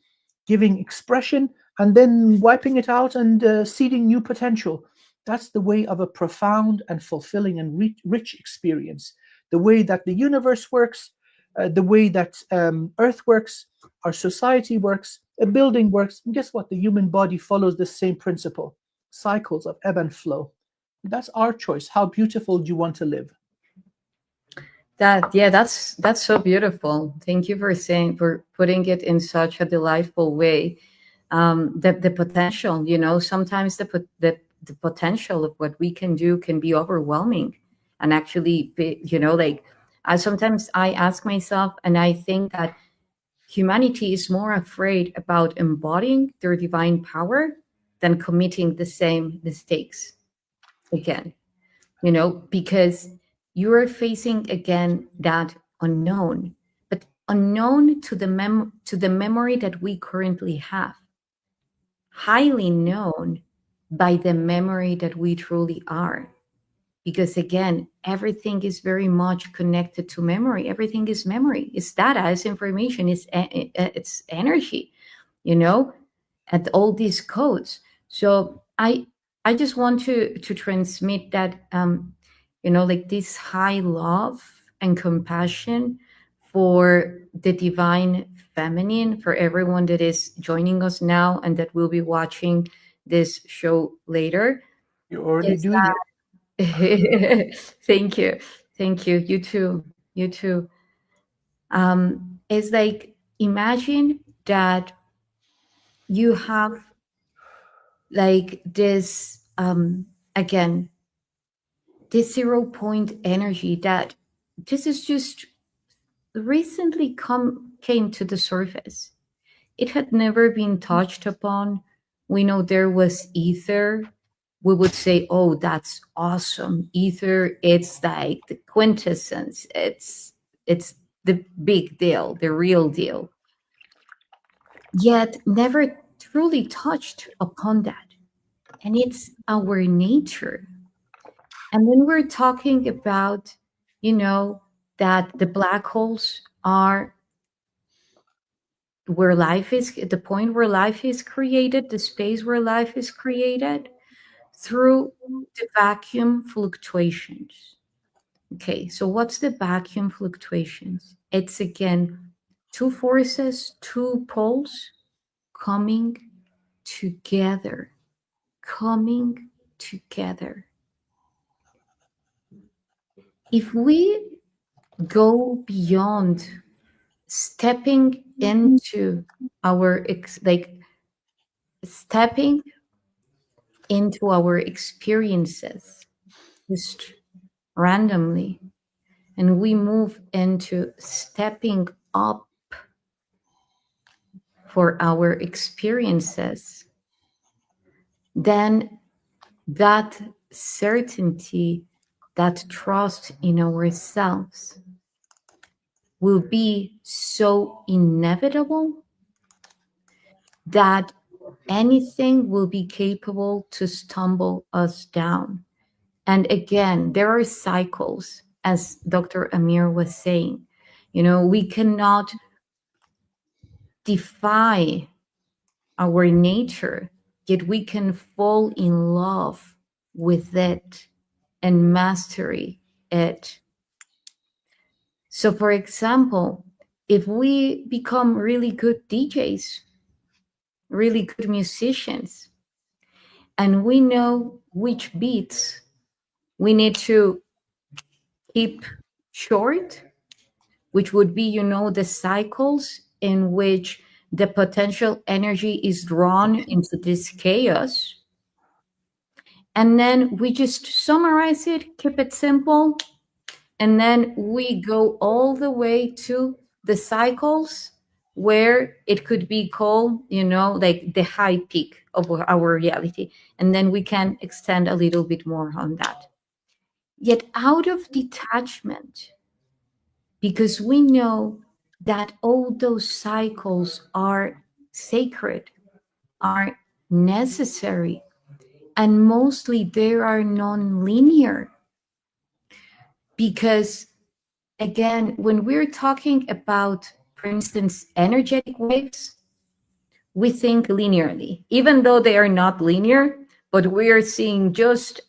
giving expression and then wiping it out and seeding new potential, that's the way of a profound and fulfilling and rich experience. The way that the universe works, the way that Earth works, our society works, a building works. And guess what? The human body follows the same principle, cycles of ebb and flow. That's our choice. How beautiful do you want to live? That's so beautiful. Thank you for putting it in such a delightful way. The potential, sometimes the potential of what we can do can be overwhelming, and actually, like sometimes I ask myself, and I think that humanity is more afraid about embodying their divine power than committing the same mistakes again, because you are facing again that unknown, but unknown to the memory that we currently have, highly known by the memory that we truly are. Because again, everything is very much connected to memory. Everything is memory. It's data, it's information, it's energy, and all these codes. So I just want to transmit that like this high love and compassion for the divine feminine, for everyone that is joining us now and that will be watching this show later. You're already Is doing it. Thank you. Thank you. You too. You too. It's like, imagine that you have like this, again, this 0 point energy that this is just recently came to the surface. It had never been touched upon. We know there was ether. We would say, oh, that's awesome. Ether, it's like the quintessence. It's the big deal, the real deal. Yet never truly touched upon that. And it's our nature. And when we're talking about, that the black holes are where life is, the point where life is created, the space where life is created, through the vacuum fluctuations. Okay, so what's the vacuum fluctuations? It's again two forces, two poles coming together, coming together. If we go beyond stepping into our stepping into our experiences just randomly, and we move into stepping up for our experiences, then that certainty, that trust in ourselves will be so inevitable that anything will be capable to stumble us down. And again, there are cycles, as Dr. Amir was saying. We cannot defy our nature, yet we can fall in love with it and mastery it. So, for example, if we become really good DJs, really good musicians, and we know which beats we need to keep short, which would be, the cycles in which the potential energy is drawn into this chaos. And then we just summarize it, keep it simple, and then we go all the way to the cycles where it could be called, like the high peak of our reality. And then we can extend a little bit more on that. Yet out of detachment, because we know that all those cycles are sacred, are necessary, and mostly they are non-linear. Because again, when we're talking about, for instance, energetic waves, we think linearly, even though they are not linear, but we are seeing just,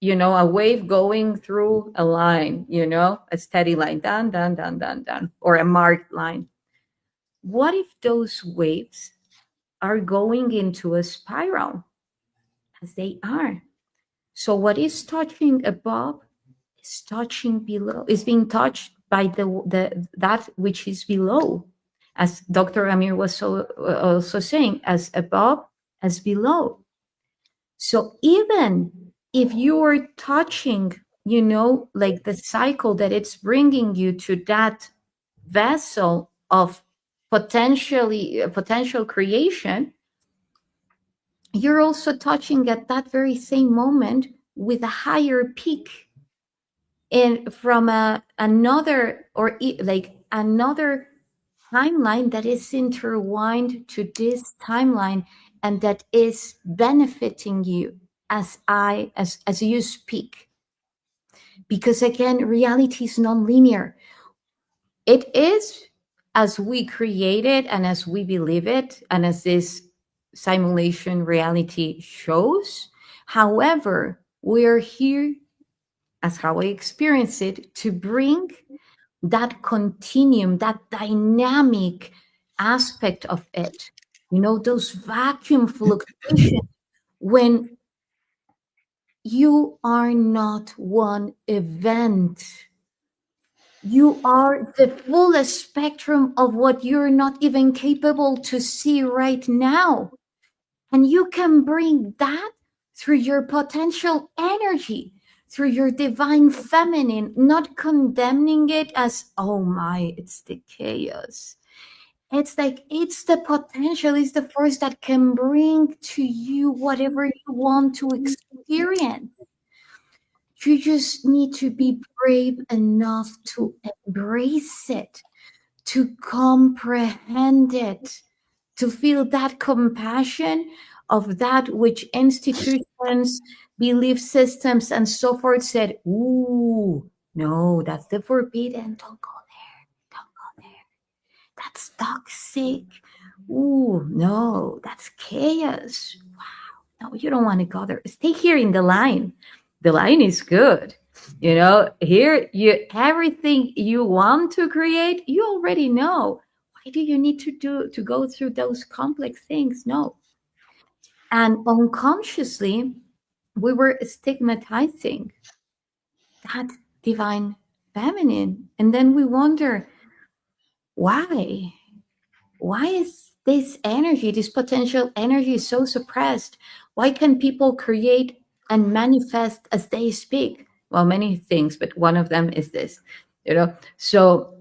a wave going through a line, a steady line, down, down, down, down, down, or a marked line. What if those waves are going into a spiral, as they are? So what is touching above is touching below, is being touched by that which is below, as Dr. Amir was also saying, as above as below. So even if you are touching, like the cycle that it's bringing you to that vessel of potential creation, you're also touching at that very same moment with a higher peak in from another timeline that is intertwined to this timeline, and that is benefiting you as you speak. Because again, reality is non-linear. It is as we create it and as we believe it, and as this simulation reality shows. However, we're here, as how I experience it, to bring that continuum, that dynamic aspect of it, those vacuum fluctuations, when you are not one event. You are the fullest spectrum of what you're not even capable to see right now. And you can bring that through your potential energy, through your divine feminine, not condemning it as, oh my, it's the chaos. It's like, it's the potential, it's the force that can bring to you whatever you want to experience. You just need to be brave enough to embrace it, to comprehend it, to feel that compassion of that which institutions, belief systems, and so forth said, ooh, no, that's the forbidden. Don't go there. Don't go there. That's toxic. Ooh, no, that's chaos. Wow. No, you don't want to go there. Stay here in the line. The line is good. Here everything you want to create, you already know. Why do you need to go through those complex things? No. And unconsciously, we were stigmatizing that divine feminine. And then we wonder, why? Why is this energy, this potential energy, so suppressed? Why can people create and manifest as they speak? Well, many things, but one of them is this, So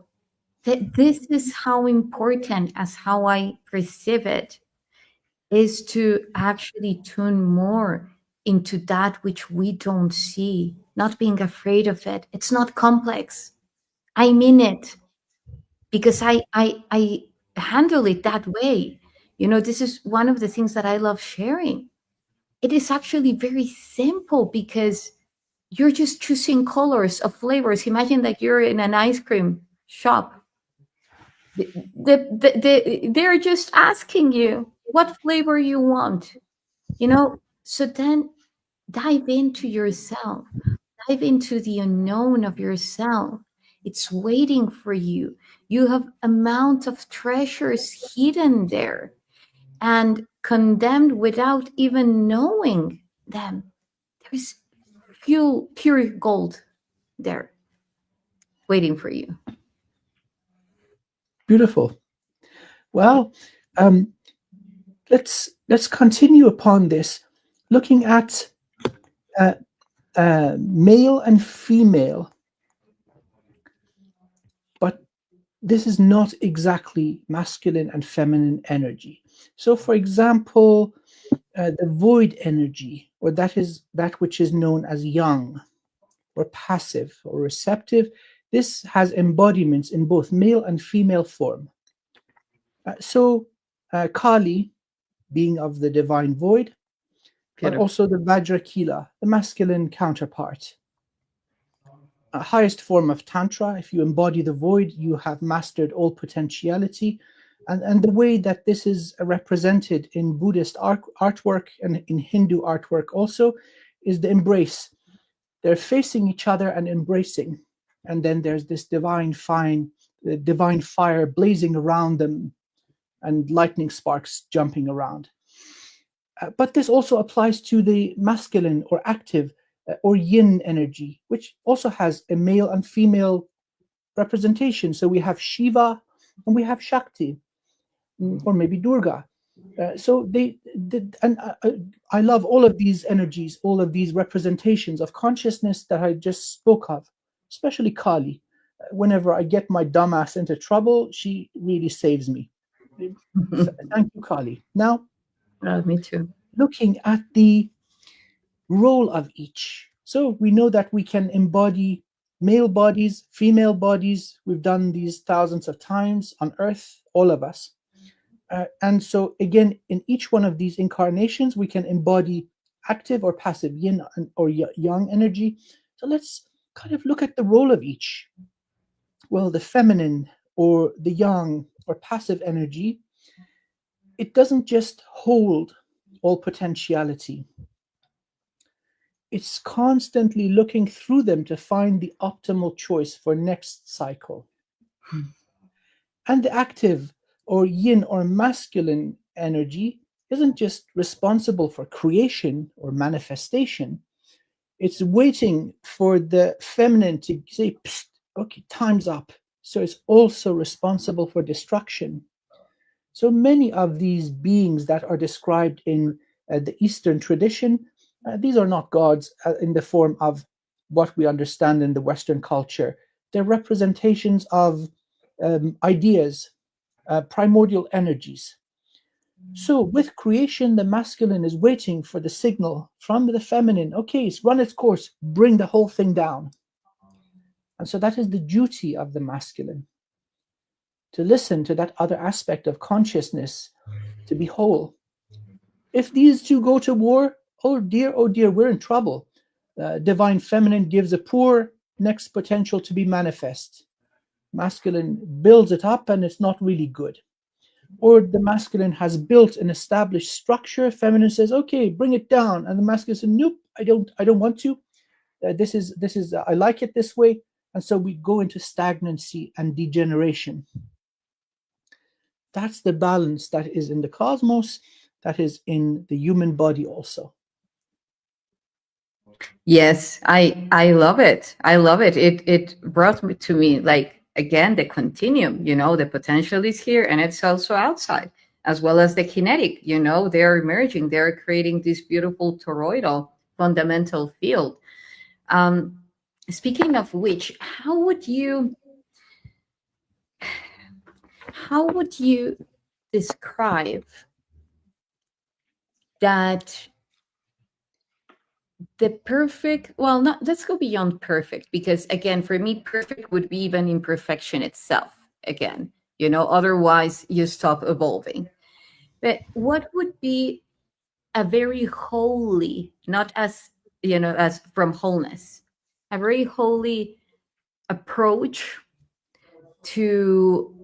this is how important, as how I perceive it, is to actually tune more into that which we don't see, not being afraid of it. It's not complex. I mean it, because I handle it that way. This is one of the things that I love sharing. It is actually very simple, because you're just choosing colors of flavors. Imagine that you're in an ice cream shop. They're just asking you what flavor you want, So then dive into yourself, dive into the unknown of yourself. It's waiting for you. You have amount of treasures hidden there and condemned without even knowing them. There's pure gold there waiting for you. Beautiful. Well, let's continue upon this, looking at male and female, but this is not exactly masculine and feminine energy. So, for example, the void energy, or that which is known as yang, or passive, or receptive, this has embodiments in both male and female form. So, Kali, being of the divine void, but also the Vajra-Kilaya, the masculine counterpart. Highest form of Tantra. If you embody the void, you have mastered all potentiality. And the way that this is represented in Buddhist artwork and in Hindu artwork also is the embrace. They're facing each other and embracing. And then there's this divine fire blazing around them and lightning sparks jumping around. But this also applies to the masculine or active or yin energy, which also has a male and female representation. So we have Shiva and we have Shakti, or maybe Durga. I love all of these energies, all of these representations of consciousness that I just spoke of, especially Kali. Whenever I get my dumbass into trouble, she really saves me. Thank you, Kali. Now, me too. Looking at the role of each. So we know that we can embody male bodies, female bodies. We've done these thousands of times on Earth, all of us. And so again, in each one of these incarnations, we can embody active or passive yin or yang energy. So let's kind of look at the role of each. Well, the feminine or the yang or passive energy, it doesn't just hold all potentiality. It's constantly looking through them to find the optimal choice for next cycle. And the active or yin or masculine energy isn't just responsible for creation or manifestation. It's waiting for the feminine to say, psst, okay, time's up. So it's also responsible for destruction. So many of these beings that are described in the Eastern tradition, these are not gods in the form of what we understand in the Western culture. They're representations of ideas, primordial energies. So with creation, the masculine is waiting for the signal from the feminine. Okay, it's run its course, bring the whole thing down. And so that is the duty of the masculine, to listen to that other aspect of consciousness, to be whole. If these two go to war, oh dear, we're in trouble. Divine feminine gives a poor next potential to be manifest. Masculine builds it up and it's not really good. Or the masculine has built an established structure, feminine says, okay, bring it down. And the masculine says, nope, I don't want to. This is I like it this way. And so we go into stagnancy and degeneration. That's the balance that is in the cosmos, that is in the human body also. Yes, I love it. I love it. It brought me to me, like, again, the continuum, the potential is here and it's also outside, as well as the kinetic, they're emerging, they're creating this beautiful toroidal fundamental field. Speaking of which, how would you describe that the perfect, well, not, let's go beyond perfect, because again, for me, perfect would be even imperfection itself again, otherwise you stop evolving. But what would be a very holy, not as as from wholeness, a very holy approach to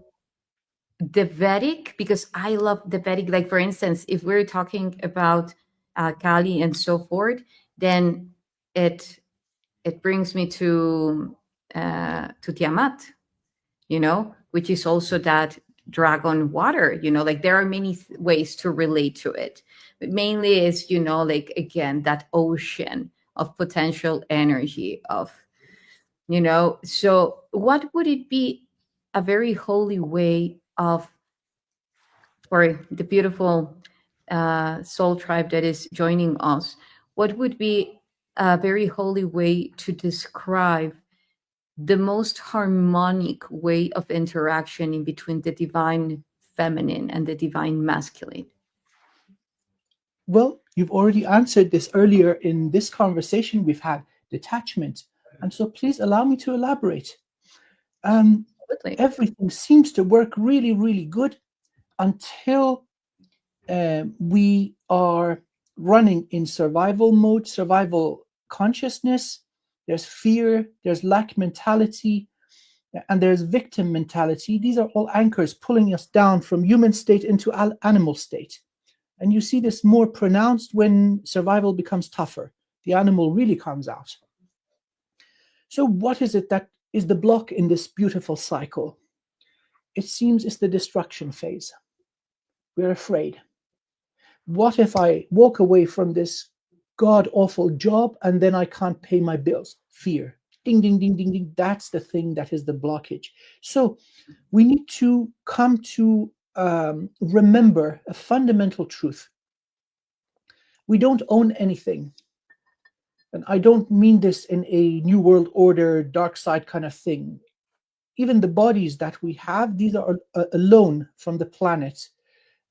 the Vedic, because I love the Vedic. Like, for instance, if we're talking about Kali and so forth, then it brings me to Tiamat, which is also that dragon water. Like, there are many ways to relate to it, but mainly is, like, again, that ocean of potential energy of, so what would it be a very holy way of, for the beautiful soul tribe that is joining us, what would be a very holy way to describe the most harmonic way of interaction in between the divine feminine and the divine masculine? Well, you've already answered this earlier in this conversation we've had, detachment. And so please allow me to elaborate. Absolutely. Everything seems to work really, really good until we are running in survival mode, survival consciousness. There's fear, there's lack mentality, and there's victim mentality. These are all anchors pulling us down from human state into animal state. And you see this more pronounced when survival becomes tougher. The animal really comes out. So what is it that is the block in this beautiful cycle? It seems it's the destruction phase. We're afraid. What if I walk away from this god-awful job and then I can't pay my bills? Fear. Ding, ding, ding, ding, ding. That's the thing that is the blockage. So we need to come to remember a fundamental truth. We don't own anything. And I don't mean this in a New World Order, dark side kind of thing. Even the bodies that we have, these are a loan from the planet.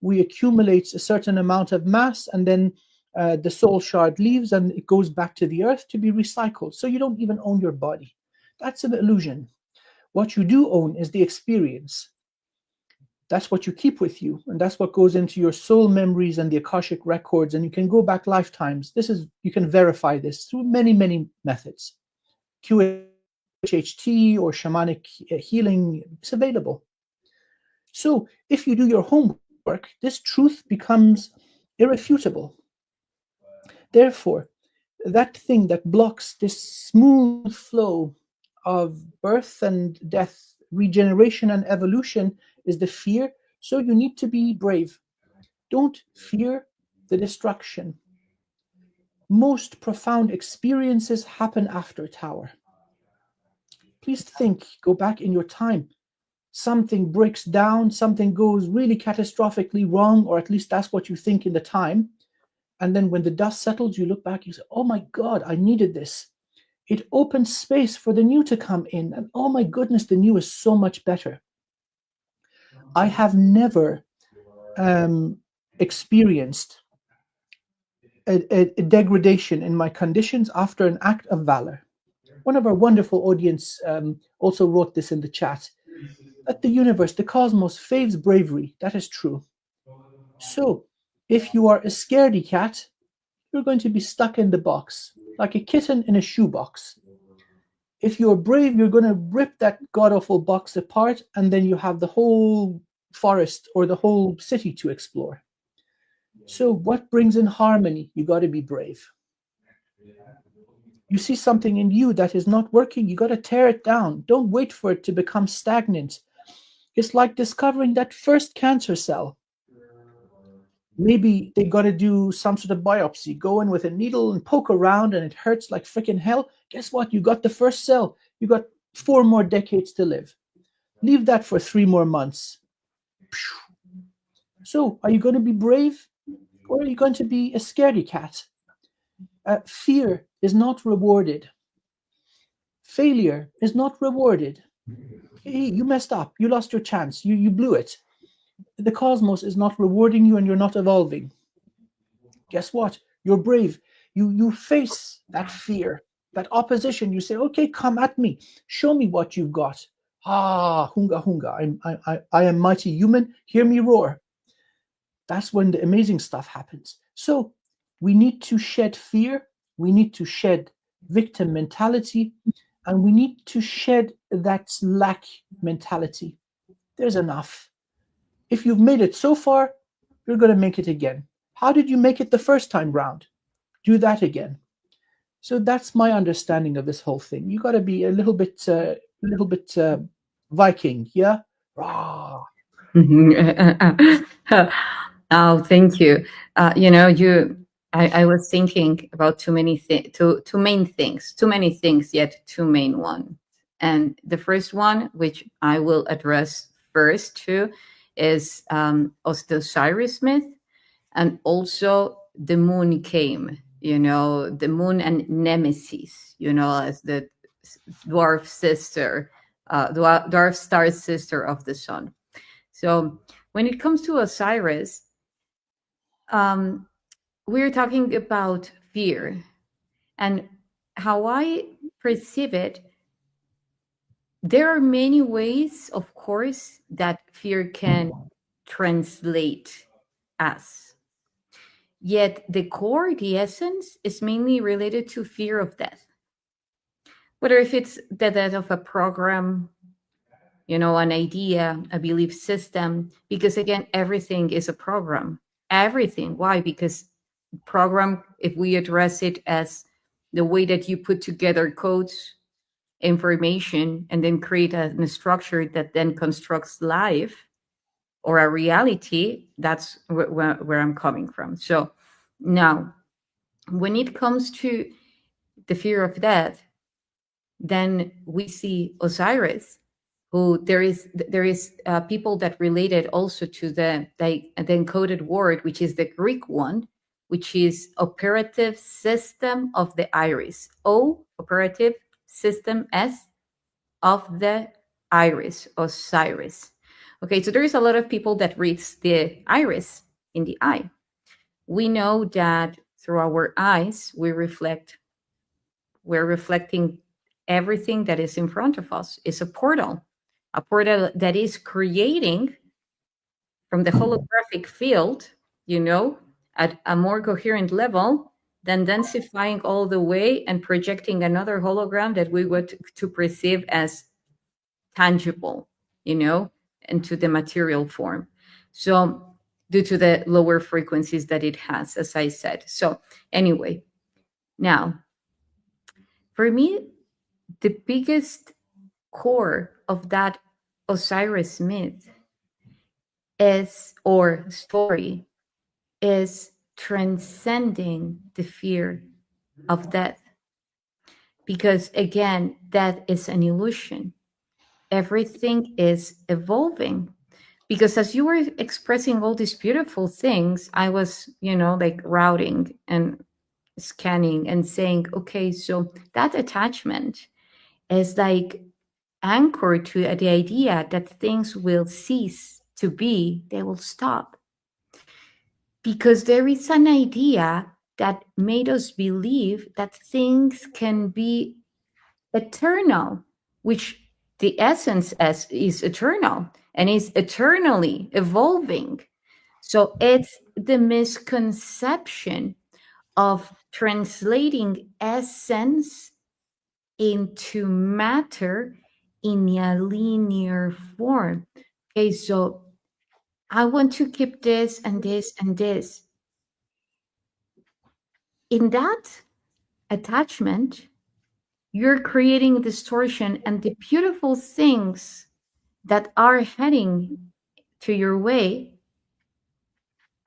We accumulate a certain amount of mass, and then the soul shard leaves and it goes back to the earth to be recycled. So you don't even own your body. That's an illusion. What you do own is the experience. That's what you keep with you, and that's what goes into your soul memories and the Akashic records, and you can go back lifetimes. You can verify this through many, many methods. QHHT or shamanic healing is available. So if you do your homework, this truth becomes irrefutable. Therefore, that thing that blocks this smooth flow of birth and death, regeneration and evolution is the fear. So you need to be brave. Don't fear the destruction. Most profound experiences happen after tower. Please think, go back in your time. Something breaks down, something goes really catastrophically wrong, or at least that's what you think in the time. And then when the dust settles, you look back, you say, oh my God, I needed this. It opens space for the new to come in. And oh my goodness, the new is so much better. I have never experienced a degradation in my conditions after an act of valor. One of our wonderful audience also wrote this in the chat, that the universe, the cosmos, faves bravery. That is true. So if you are a scaredy cat, you're going to be stuck in the box, like a kitten in a shoebox. If you're brave, you're going to rip that god-awful box apart, and then you have the whole forest or the whole city to explore. So what brings in harmony? You got to be brave. You see something in you that is not working, you got to tear it down. Don't wait for it to become stagnant. It's like discovering that first cancer cell. Maybe they got to do some sort of biopsy, go in with a needle and poke around and it hurts like freaking hell. Guess what? You got the first cell. You got 4 more decades to live. Leave that for 3 more months. So are you going to be brave, or are you going to be a scaredy cat? Fear is not rewarded. Failure is not rewarded. Hey, you messed up. You lost your chance. You blew it. The cosmos is not rewarding you and you're not evolving. Guess what? You're brave. You face that fear, that opposition. You say, okay, come at me. Show me what you've got. Ah, hunga, hunga. I am mighty human. Hear me roar. That's when the amazing stuff happens. So we need to shed fear. We need to shed victim mentality, and we need to shed that lack mentality. There's enough. If you've made it so far, you're going to make it again. How did you make it the first time round? Do that again. So that's my understanding of this whole thing. You got to be a little bit Viking, yeah. Rah. Oh, thank you. I was thinking about too many things, yet two main ones. And the first one, which I will address first too, is of the Osiris myth, and also the moon came. The moon and Nemesis. As the dwarf sister, dwarf star sister of the sun. So when it comes to Osiris, we're talking about fear, and how I perceive it. There are many ways, of course, that fear can translate us. Yet the core, the essence, is mainly related to fear of death. Whether if it's the death of a program, an idea, a belief system, because again, everything is a program. Everything. Why? Because program, if we address it as the way that you put together codes, information, and then create a structure that then constructs life or a reality, that's where I'm coming from. So now, when it comes to the fear of death, then we see Osiris, who there is people that related also to the encoded word, which is the Greek one, which is operative system of the iris. O, operative system, S, of the iris, Osiris. Okay, so there is a lot of people that reads the iris in the eye. We know that through our eyes we're reflecting everything that is in front of us. It's a portal that is creating from the holographic field, at a more coherent level, then densifying all the way and projecting another hologram that we would to perceive as tangible, into the material form. So due to the lower frequencies that it has, as I said. So anyway, now, for me, the biggest core of that Osiris myth or story is transcending the fear of death. Because again, death is an illusion. Everything is evolving. Because as you were expressing all these beautiful things, I was, like routing and scanning and saying, okay, so that attachment is like anchored to the idea that things will cease to be, they will stop. Because there is an idea that made us believe that things can be eternal, which the essence is eternal and is eternally evolving. So it's the misconception of translating essence into matter in a linear form. Okay, so I want to keep this and this and this. In that attachment, you're creating distortion, and the beautiful things that are heading to your way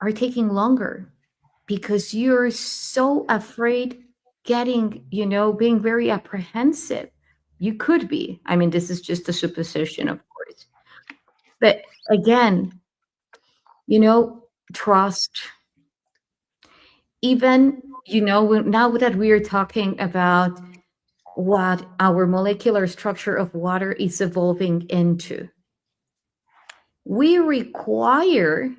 are taking longer because you're so afraid being very apprehensive. You could be. I mean, this is just a supposition, of course. But again, trust. Even, now that we are talking about what our molecular structure of water is evolving into, we require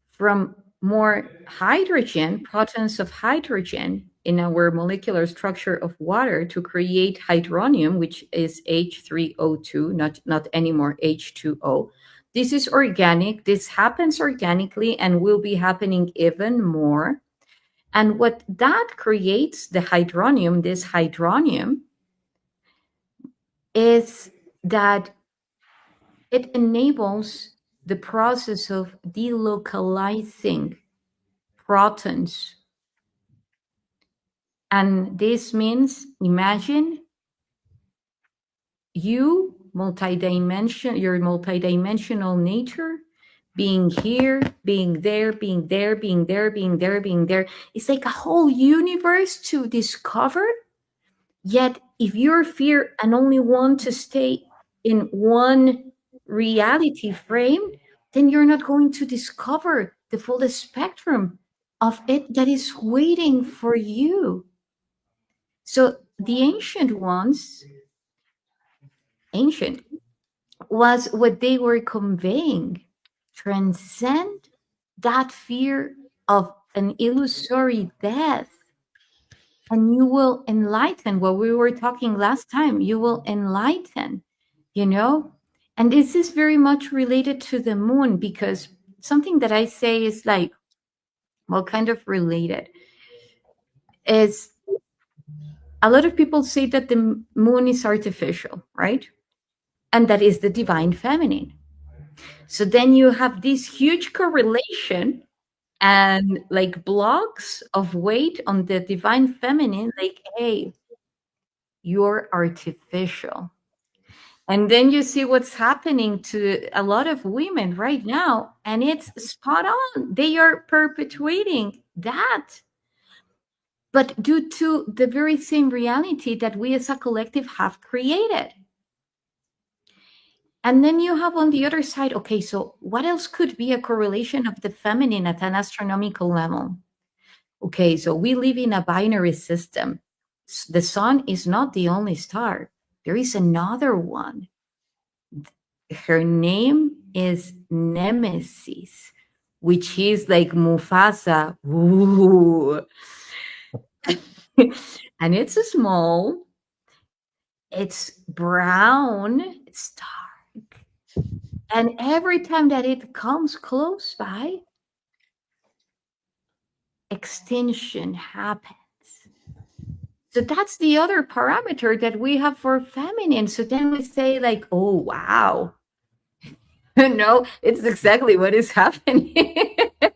from more hydrogen, protons of hydrogen in our molecular structure of water to create hydronium, which is H3O2, not anymore H2O. This is organic. This happens organically and will be happening even more. And what that creates, this hydronium, is that it enables the process of delocalizing protons. And this means, imagine your multidimensional nature being here, being there, being there, being there, being there, being there. It's like a whole universe to discover. Yet, if you're fear and only want to stay in one reality frame, then you're not going to discover the full spectrum of it that is waiting for you. So the ancient was what they were conveying. Transcend that fear of an illusory death, and you will enlighten. What we were talking last time, you will enlighten, you know? And this is very much related to the moon, because something that I say is like, well, kind of related, is a lot of people say that the moon is artificial, right? And that is the divine feminine. So then you have this huge correlation and like blocks of weight on the divine feminine, like, hey, you're artificial. And then you see what's happening to a lot of women right now, and it's spot on. They are perpetuating that. But due to the very same reality that we as a collective have created. And then you have on the other side, okay, so what else could be a correlation of the feminine at an astronomical level? Okay, so we live in a binary system. The sun is not the only star. There is another one. Her name is Nemesis, which is like Mufasa. Ooh. And it's small, it's brown, it's dark. And every time that it comes close by, extinction happens. So that's the other parameter that we have for feminine. So then we say like, oh, wow. No, it's exactly what is happening. Yeah.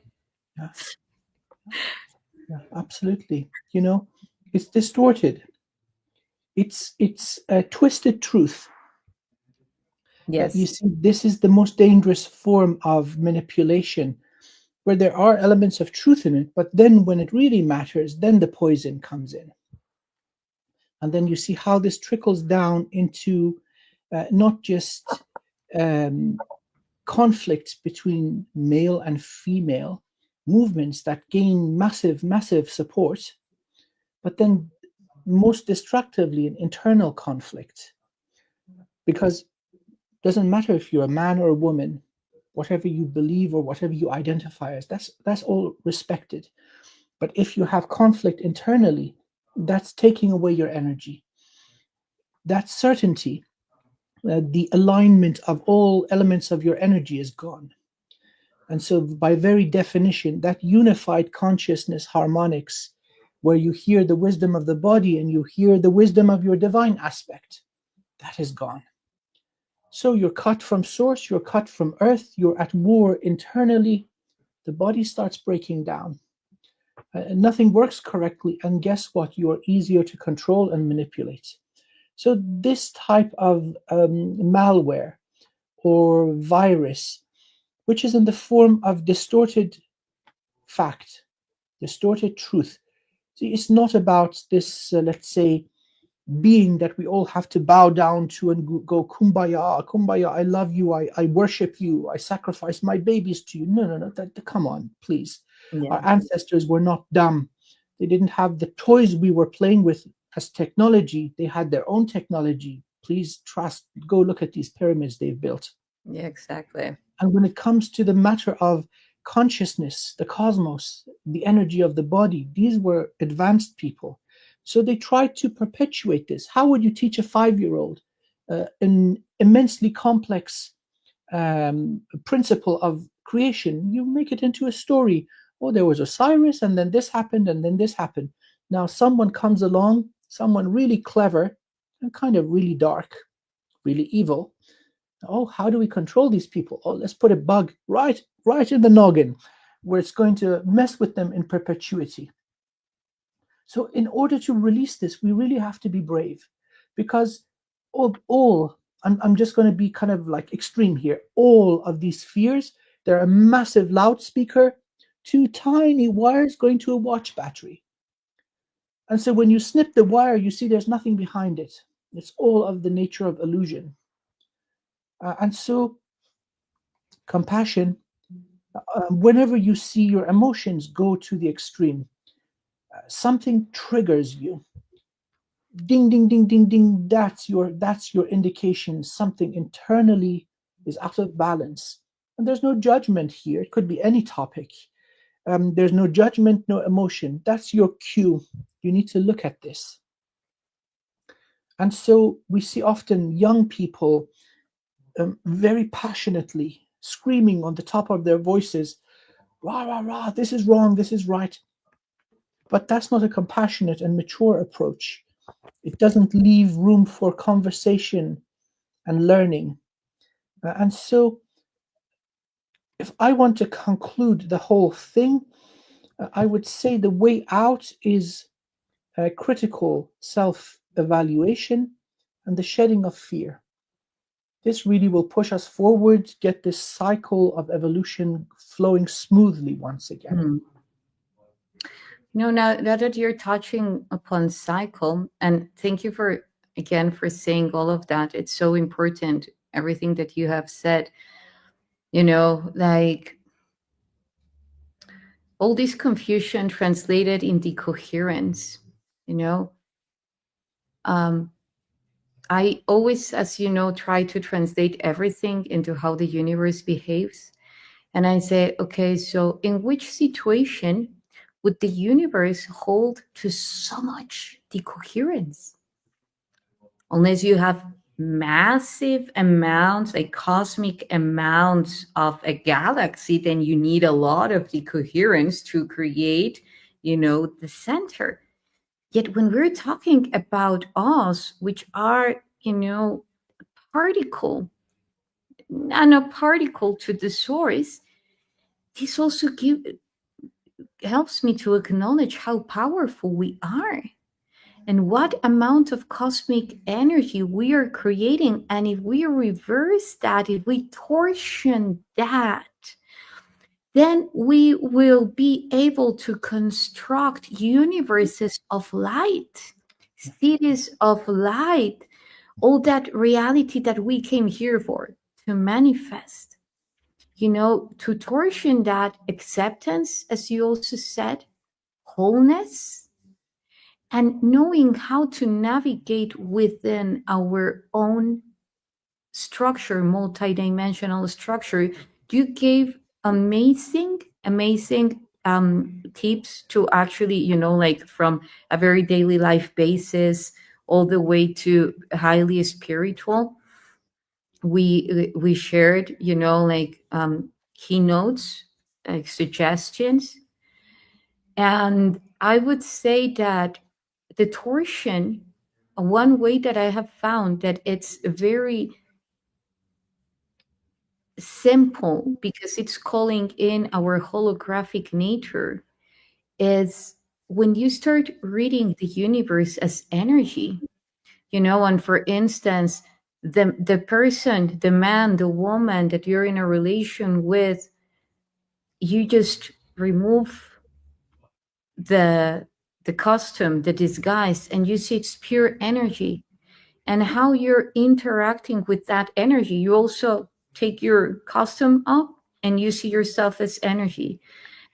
Yeah, absolutely. You know, it's distorted. It's a twisted truth. You Yes. see, this is the most dangerous form of manipulation, where there are elements of truth in it, but then when it really matters, then the poison comes in. And then you see how this trickles down into not just conflicts between male and female movements that gain massive support, but then most destructively an internal conflict. Because it doesn't matter if you're a man or a woman, whatever you believe or whatever you identify as, that's all respected. But if you have conflict internally, that's taking away your energy. That certainty, the alignment of all elements of your energy is gone. And so, by very definition, that unified consciousness harmonics, where you hear the wisdom of the body and you hear the wisdom of your divine aspect, that is gone. So you're cut from source, you're cut from earth, you're at war internally, the body starts breaking down. Nothing works correctly, and guess what? You are easier to control and manipulate. So this type of malware or virus, which is in the form of distorted fact, distorted truth. See, it's not about this, let's say, being that we all have to bow down to and go, kumbaya, kumbaya, I love you, I worship you, I sacrifice my babies to you. No, come on, please. Yeah. Our ancestors were not dumb. They didn't have the toys we were playing with as technology. They had their own technology. Please trust, go look at these pyramids they've built. Yeah, exactly. And when it comes to the matter of consciousness, the cosmos, the energy of the body, these were advanced people. So they tried to perpetuate this. How would you teach a 5-year-old an immensely complex principle of creation? You make it into a story Oh, there was Osiris, and then this happened, and then this happened. Now someone comes along, someone really clever and kind of really dark, really evil. Oh, how do we control these people? Oh, let's put a bug right in the noggin where it's going to mess with them in perpetuity. So in order to release this, we really have to be brave, because I'm just going to be kind of like extreme here. All of these fears, they're a massive loudspeaker, two tiny wires going to a watch battery. And so when you snip the wire, you see there's nothing behind it. It's all of the nature of illusion. And so compassion, whenever you see your emotions go to the extreme, something triggers you. Ding, ding, ding, ding, ding. That's your indication something internally is out of balance. And there's no judgment here. It could be any topic. There's no judgment, no emotion. That's your cue. You need to look at this. And so we see often young people very passionately screaming on the top of their voices, rah, rah, rah, this is wrong, this is right. But that's not a compassionate and mature approach. It doesn't leave room for conversation and learning. And so, if I want to conclude the whole thing, I would say the way out is critical self-evaluation and the shedding of fear. This really will push us forward, get this cycle of evolution flowing smoothly once again. Hmm. Now that you're touching upon cycle, and thank you for saying all of that. It's so important, everything that you have said. Like all this confusion translated into coherence. You know, I always, as you know, try to translate everything into how the universe behaves. And I say, okay, so in which situation would the universe hold to so much decoherence? Unless you have massive amounts, like cosmic amounts of a galaxy, then you need a lot of decoherence to create, the center. Yet when we're talking about us, which are, particle, nanoparticle to the source, this also helps me to acknowledge how powerful we are and what amount of cosmic energy we are creating. And if we reverse that, if we torsion that, then we will be able to construct universes of light, cities of light, all that reality that we came here for to manifest. To torsion that acceptance, as you also said, wholeness, and knowing how to navigate within our own structure, multidimensional structure. You gave amazing tips to actually, like from a very daily life basis all the way to highly spiritual. We shared, like keynotes, like suggestions. And I would say that the torsion, one way that I have found that it's very simple because it's calling in our holographic nature, is when you start reading the universe as energy, and for instance, the person, the man, the woman that you're in a relation with, you just remove the costume, the disguise, and you see it's pure energy. And how you're interacting with that energy, you also take your costume off and you see yourself as energy.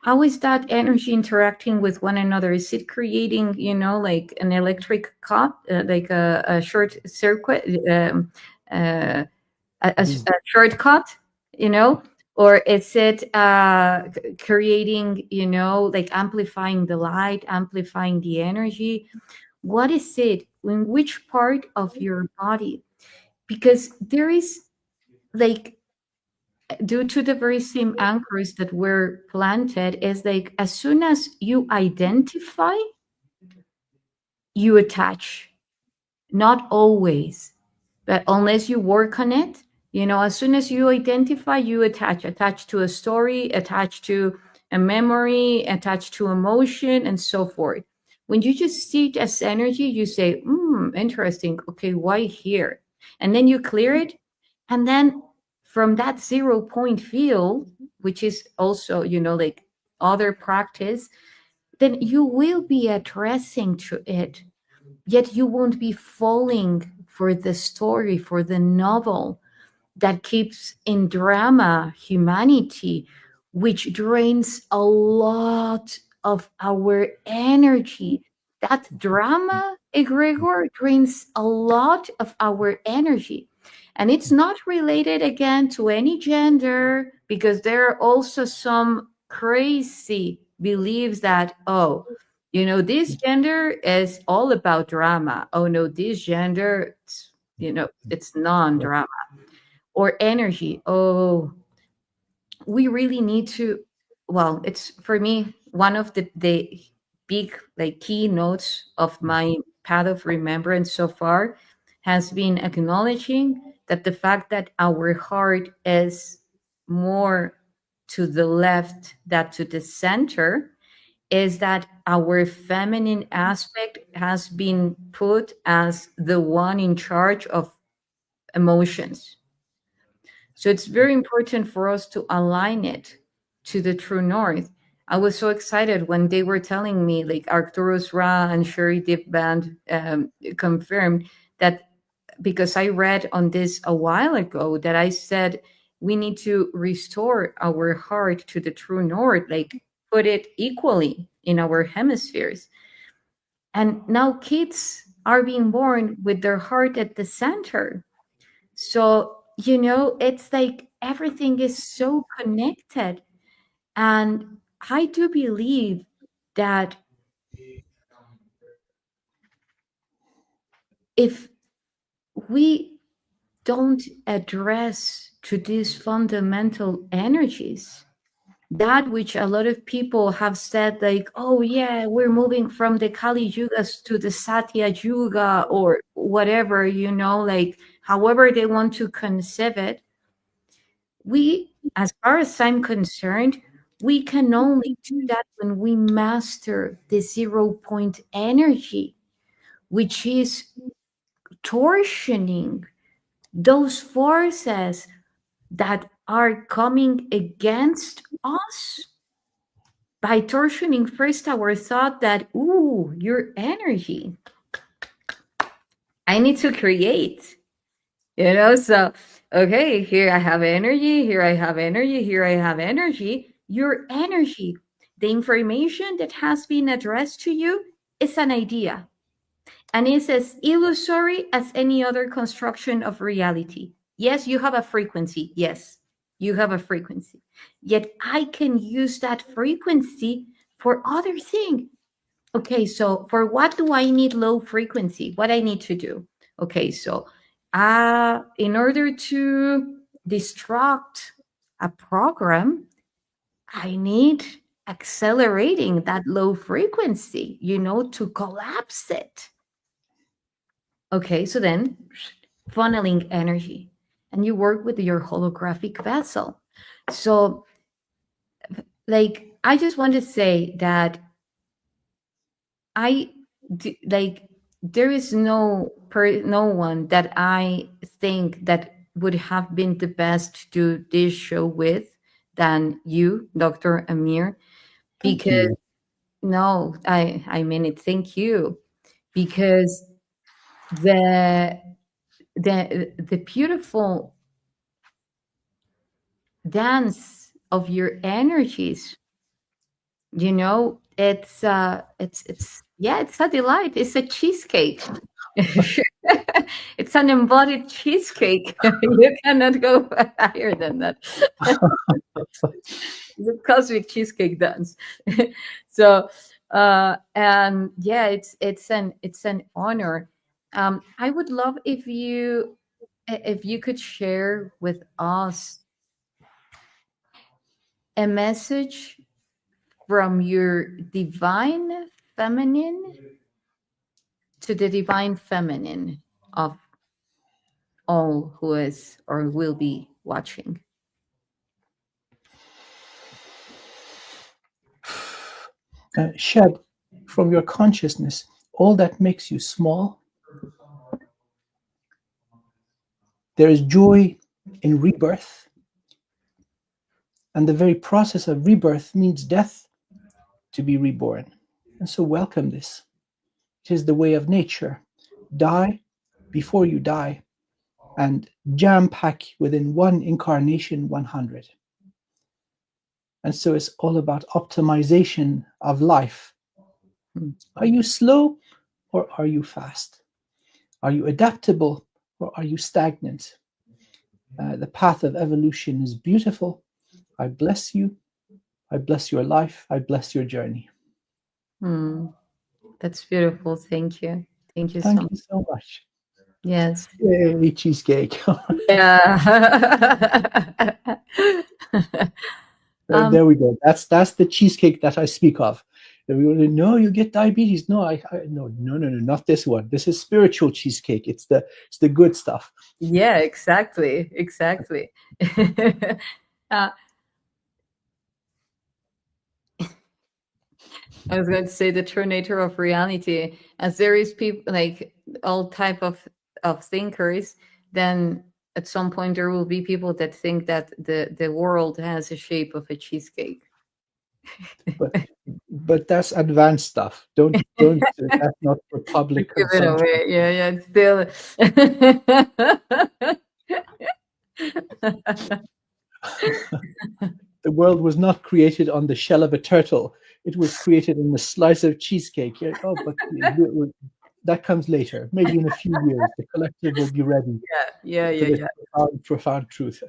How is that energy interacting with one another? Is it creating, like an electric cut, like a short circuit, a shortcut, or is it creating, like amplifying the light, amplifying the energy? What is it? In which part of your body? Because there is like due to the very same anchors that were planted, is like as soon as you identify, you attach. Not always, but unless you work on it, as soon as you identify, you attach to a story, attach to a memory, attach to emotion, and so forth. When you just see it as energy, you say, interesting. Okay, why here? And then you clear it. And then from that 0 point field, which is also, like other practice, then you will be addressing to it, yet you won't be falling for the story, for the novel that keeps in drama humanity, which drains a lot of our energy. That drama egregor drains a lot of our energy. And it's not related again to any gender, because there are also some crazy beliefs that, oh, this gender is all about drama. Oh no, this gender, it's non-drama. Or energy. Oh, we really need to, well, it's for me one of the big like keynotes of my path of remembrance so far has been acknowledging that the fact that our heart is more to the left than to the center is that our feminine aspect has been put as the one in charge of emotions. So it's very important for us to align it to the true north. I was so excited when they were telling me, like Arcturus Ra and Sherry Deep Band confirmed that, because I read on this a while ago that I said we need to restore our heart to the true north, like put it equally in our hemispheres. And now kids are being born with their heart at the center. So, it's like everything is so connected. And I do believe that if we don't address to these fundamental energies, that which a lot of people have said, like, oh yeah, we're moving from the Kali Yugas to the Satya Yuga, or whatever, like however they want to conceive it, we, as far as I'm concerned, we can only do that when we master the 0 point energy, which is torsioning those forces that are coming against us, by torsioning first our thought that, ooh, your energy, I need to create. So, okay, here I have energy, here I have energy, here I have energy. Your energy, the information that has been addressed to you, is an idea, and it's as illusory as any other construction of reality. Yes, you have a frequency. Yes, you have a frequency. Yet I can use that frequency for other things. Okay, so for what do I need low frequency? What I need to do? Okay, so in order to destruct a program, I need accelerating that low frequency, to collapse it. Okay, so then funneling energy, and you work with your holographic vessel. So, like, I just want to say that like there is no one that I think that would have been the best to do this show with than you, Dr. Amir, Thank because you. no, I mean it. Thank you, because the the beautiful dance of your energies, it's yeah, it's a delight. It's a cheesecake. It's an embodied cheesecake. You cannot go higher than that. The cosmic cheesecake dance. So and yeah, it's an honor. I would love if you could share with us a message from your divine feminine to the divine feminine of all who is or will be watching? Shed from your consciousness all that makes you small. There is joy in rebirth, and the very process of rebirth needs death to be reborn. And so welcome this. It is the way of nature. Die before you die, and jam-pack within one incarnation 100. And so it's all about optimization of life. Are you slow or are you fast? Are you adaptable or are you stagnant? The path of evolution is beautiful. I bless you. I bless your life. I bless your journey. That's beautiful. Thank you. Thank you so Thank much. you so much. Yes. Yay, cheesecake. Yeah. There we go. That's the cheesecake that I speak of. Everybody, no, you get diabetes. No, no, not this one. This is spiritual cheesecake. It's the good stuff. Yeah, exactly. I was going to say the true nature of reality, as there is people like all type of thinkers, then at some point there will be people that think that the world has a shape of a cheesecake. But that's advanced stuff. Don't that's not for public Give it consumption. away. Yeah, it's still. The world was not created on the shell of a turtle. It was created in a slice of cheesecake. Oh, but that comes later. Maybe in a few years, the collective will be ready. Yeah. Profound truth.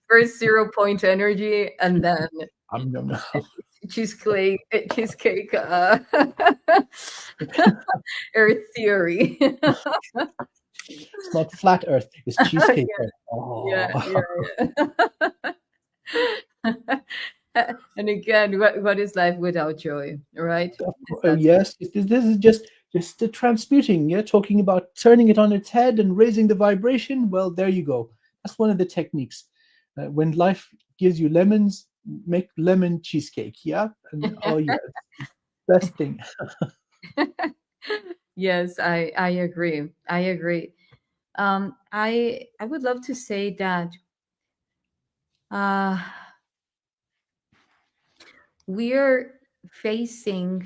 First 0 point energy, and then No. cheesecake Earth theory. It's not flat Earth. It's cheesecake Earth. Oh. Yeah. And again, what is life without joy, right? Yes, this is just the transmuting. Yeah, talking about turning it on its head and raising the vibration. Well, there you go. That's one of the techniques. When life gives you lemons, make lemon cheesecake. Yeah, and oh yeah, best thing. Yes, I agree. I would love to say that we're facing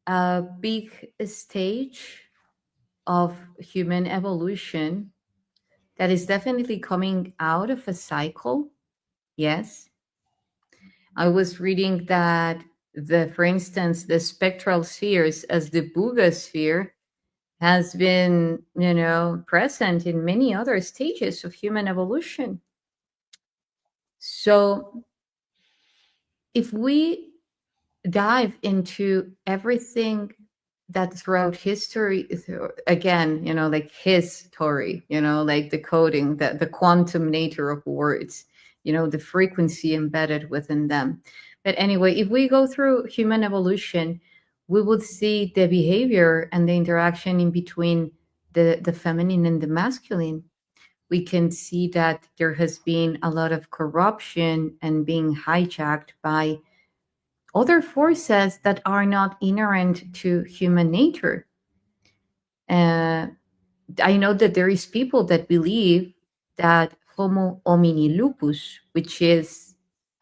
a big stage of human evolution that is definitely coming out of a cycle. Yes. I was reading that for instance, the spectral spheres as the Buga sphere has been, present in many other stages of human evolution. So if we dive into everything that throughout history, again, like his story, like the coding, the quantum nature of words, the frequency embedded within them. But anyway, if we go through human evolution, we would see the behavior and the interaction in between the feminine and the masculine. We can see that there has been a lot of corruption and being hijacked by other forces that are not inherent to human nature. I know that there is people that believe that Homo homini lupus, which is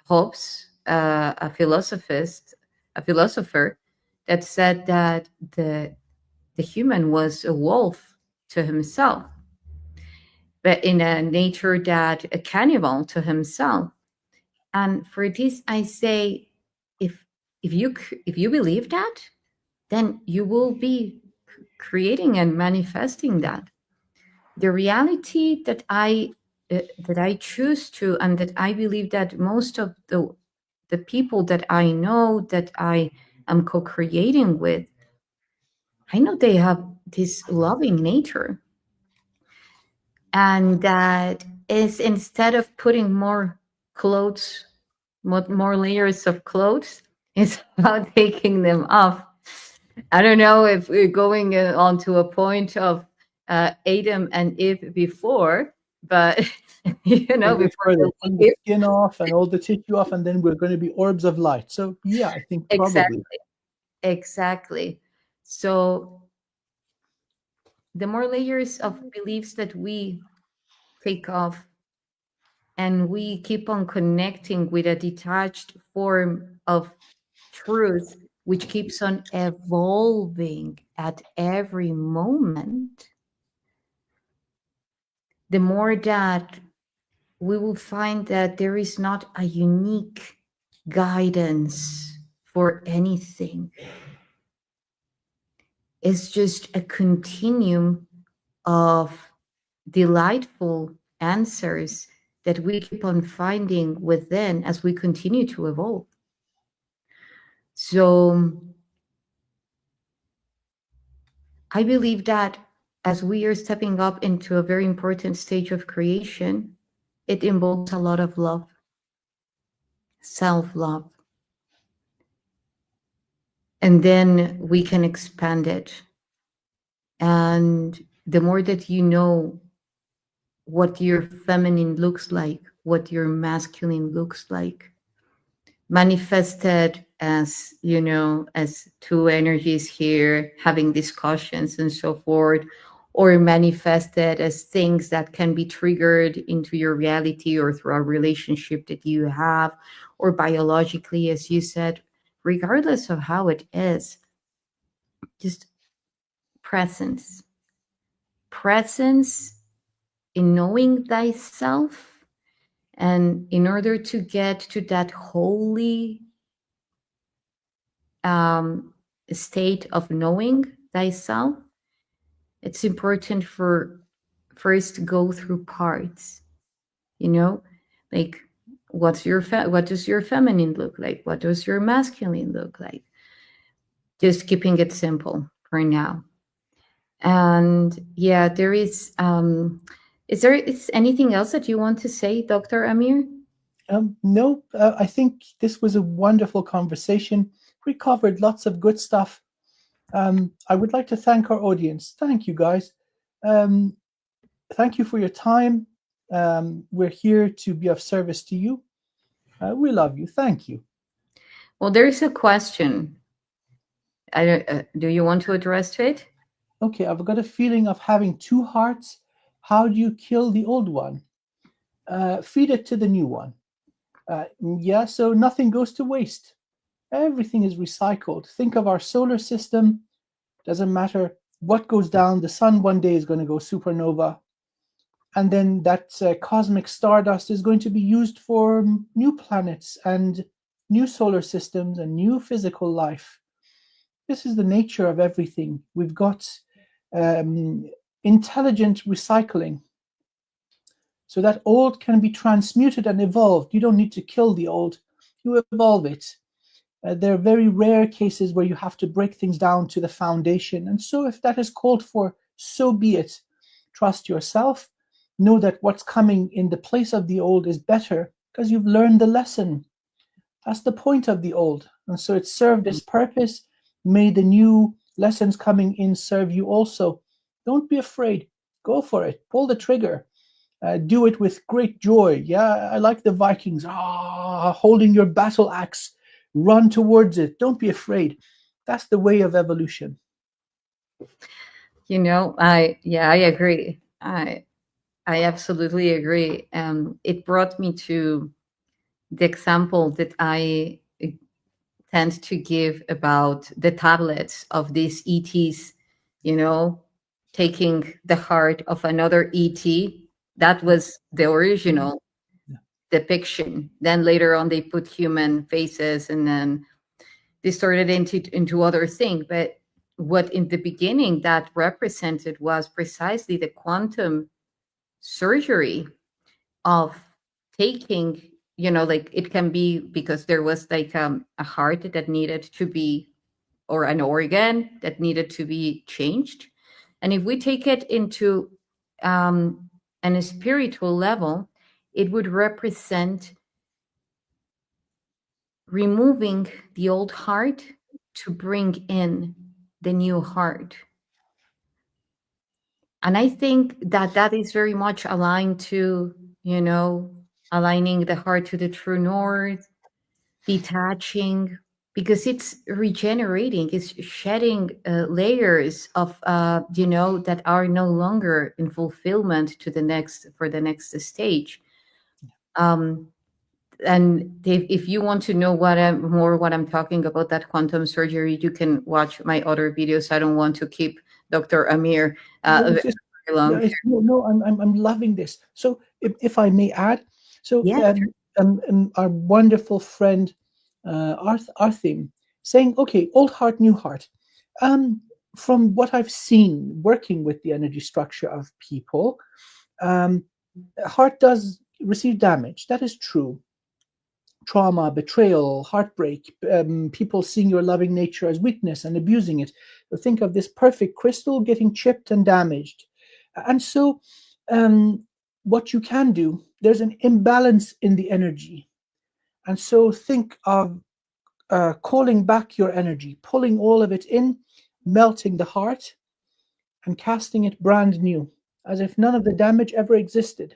Hobbes, a philosopher, that said that the human was a wolf to himself, but in a nature that a cannibal to himself. And for this, I say, if you believe that, then you will be creating and manifesting that. The reality that I choose to, and that I believe that most of the people that I know that I am co-creating with, I know they have this loving nature, and that is, instead of putting more clothes, more layers of clothes. It's about taking them off. I don't know if we're going on to a point of Adam and Eve before, but We'll go before further, the pulling the Eve. skin off and all the tissue off, and then we're going to be orbs of light. So yeah, I think probably. Exactly. So the more layers of beliefs that we take off, and we keep on connecting with a detached form of truth, which keeps on evolving at every moment, the more that we will find that there is not a unique guidance for anything. It's just a continuum of delightful answers that we keep on finding within as we continue to evolve. So I believe that as we are stepping up into a very important stage of creation, it involves a lot of love, self-love. And then we can expand it. And the more that you know what your feminine looks like, what your masculine looks like, manifested as, as two energies here having discussions and so forth, or manifested as things that can be triggered into your reality or through a relationship that you have, or biologically, as you said, regardless of how it is, just presence. Presence in knowing thyself. And in order to get to that holy state of knowing thyself, it's important for first go through parts, like what does your feminine look like? What does your masculine look like? Just keeping it simple for now. And yeah, is there anything else that you want to say, Dr. Amir? No, I think this was a wonderful conversation. We covered lots of good stuff. I would like to thank our audience. Thank you, guys. Thank you for your time. We're here to be of service to you. We love you. Thank you. Well, there is a question. Do you want to address it? Okay, I've got a feeling of having two hearts. How do you kill the old one? Feed it to the new one. Yeah, so nothing goes to waste. Everything is recycled. Think of our solar system. Doesn't matter what goes down. The sun one day is going to go supernova. And then that cosmic stardust is going to be used for new planets and new solar systems and new physical life. This is the nature of everything. We've got intelligent recycling. So that old can be transmuted and evolved. You don't need to kill the old. You evolve it. There are very rare cases where you have to break things down to the foundation. And so if that is called for, so be it. Trust yourself. Know that what's coming in the place of the old is better because you've learned the lesson. That's the point of the old. And so it served its purpose. May the new lessons coming in serve you also. Don't be afraid. Go for it. Pull the trigger. Do it with great joy. Yeah, I like the Vikings. Holding your battle axe. Run towards it. Don't be afraid. That's the way of evolution. I agree. I absolutely agree. It brought me to the example that I tend to give about the tablets of these ETs, taking the heart of another ET. That was the original depiction. Then later on, they put human faces, and then they started into other things. But what in the beginning that represented was precisely the quantum surgery of taking, like it can be because there was like a heart that needed to be, or an organ that needed to be changed. And if we take it into a spiritual level, it would represent removing the old heart to bring in the new heart. And I think that that is very much aligned to, aligning the heart to the true north, detaching, because it's regenerating, it's shedding layers of, that are no longer in fulfillment to the next, for the next stage. Um, and if you want to know what I'm talking about, that quantum surgery, you can watch my other videos. I don't want to keep Dr. Amir No, very it's just, long. no, I'm loving this. So if I may add, so Yeah. our wonderful friend Arthim saying, okay, old heart, new heart. From what I've seen working with the energy structure of people, heart does receive damage. That is true. Trauma, betrayal, heartbreak, people seeing your loving nature as weakness and abusing it. So think of this perfect crystal getting chipped and damaged. And so, what you can do, there's an imbalance in the energy. And so, think of calling back your energy, pulling all of it in, melting the heart, and casting it brand new, as if none of the damage ever existed.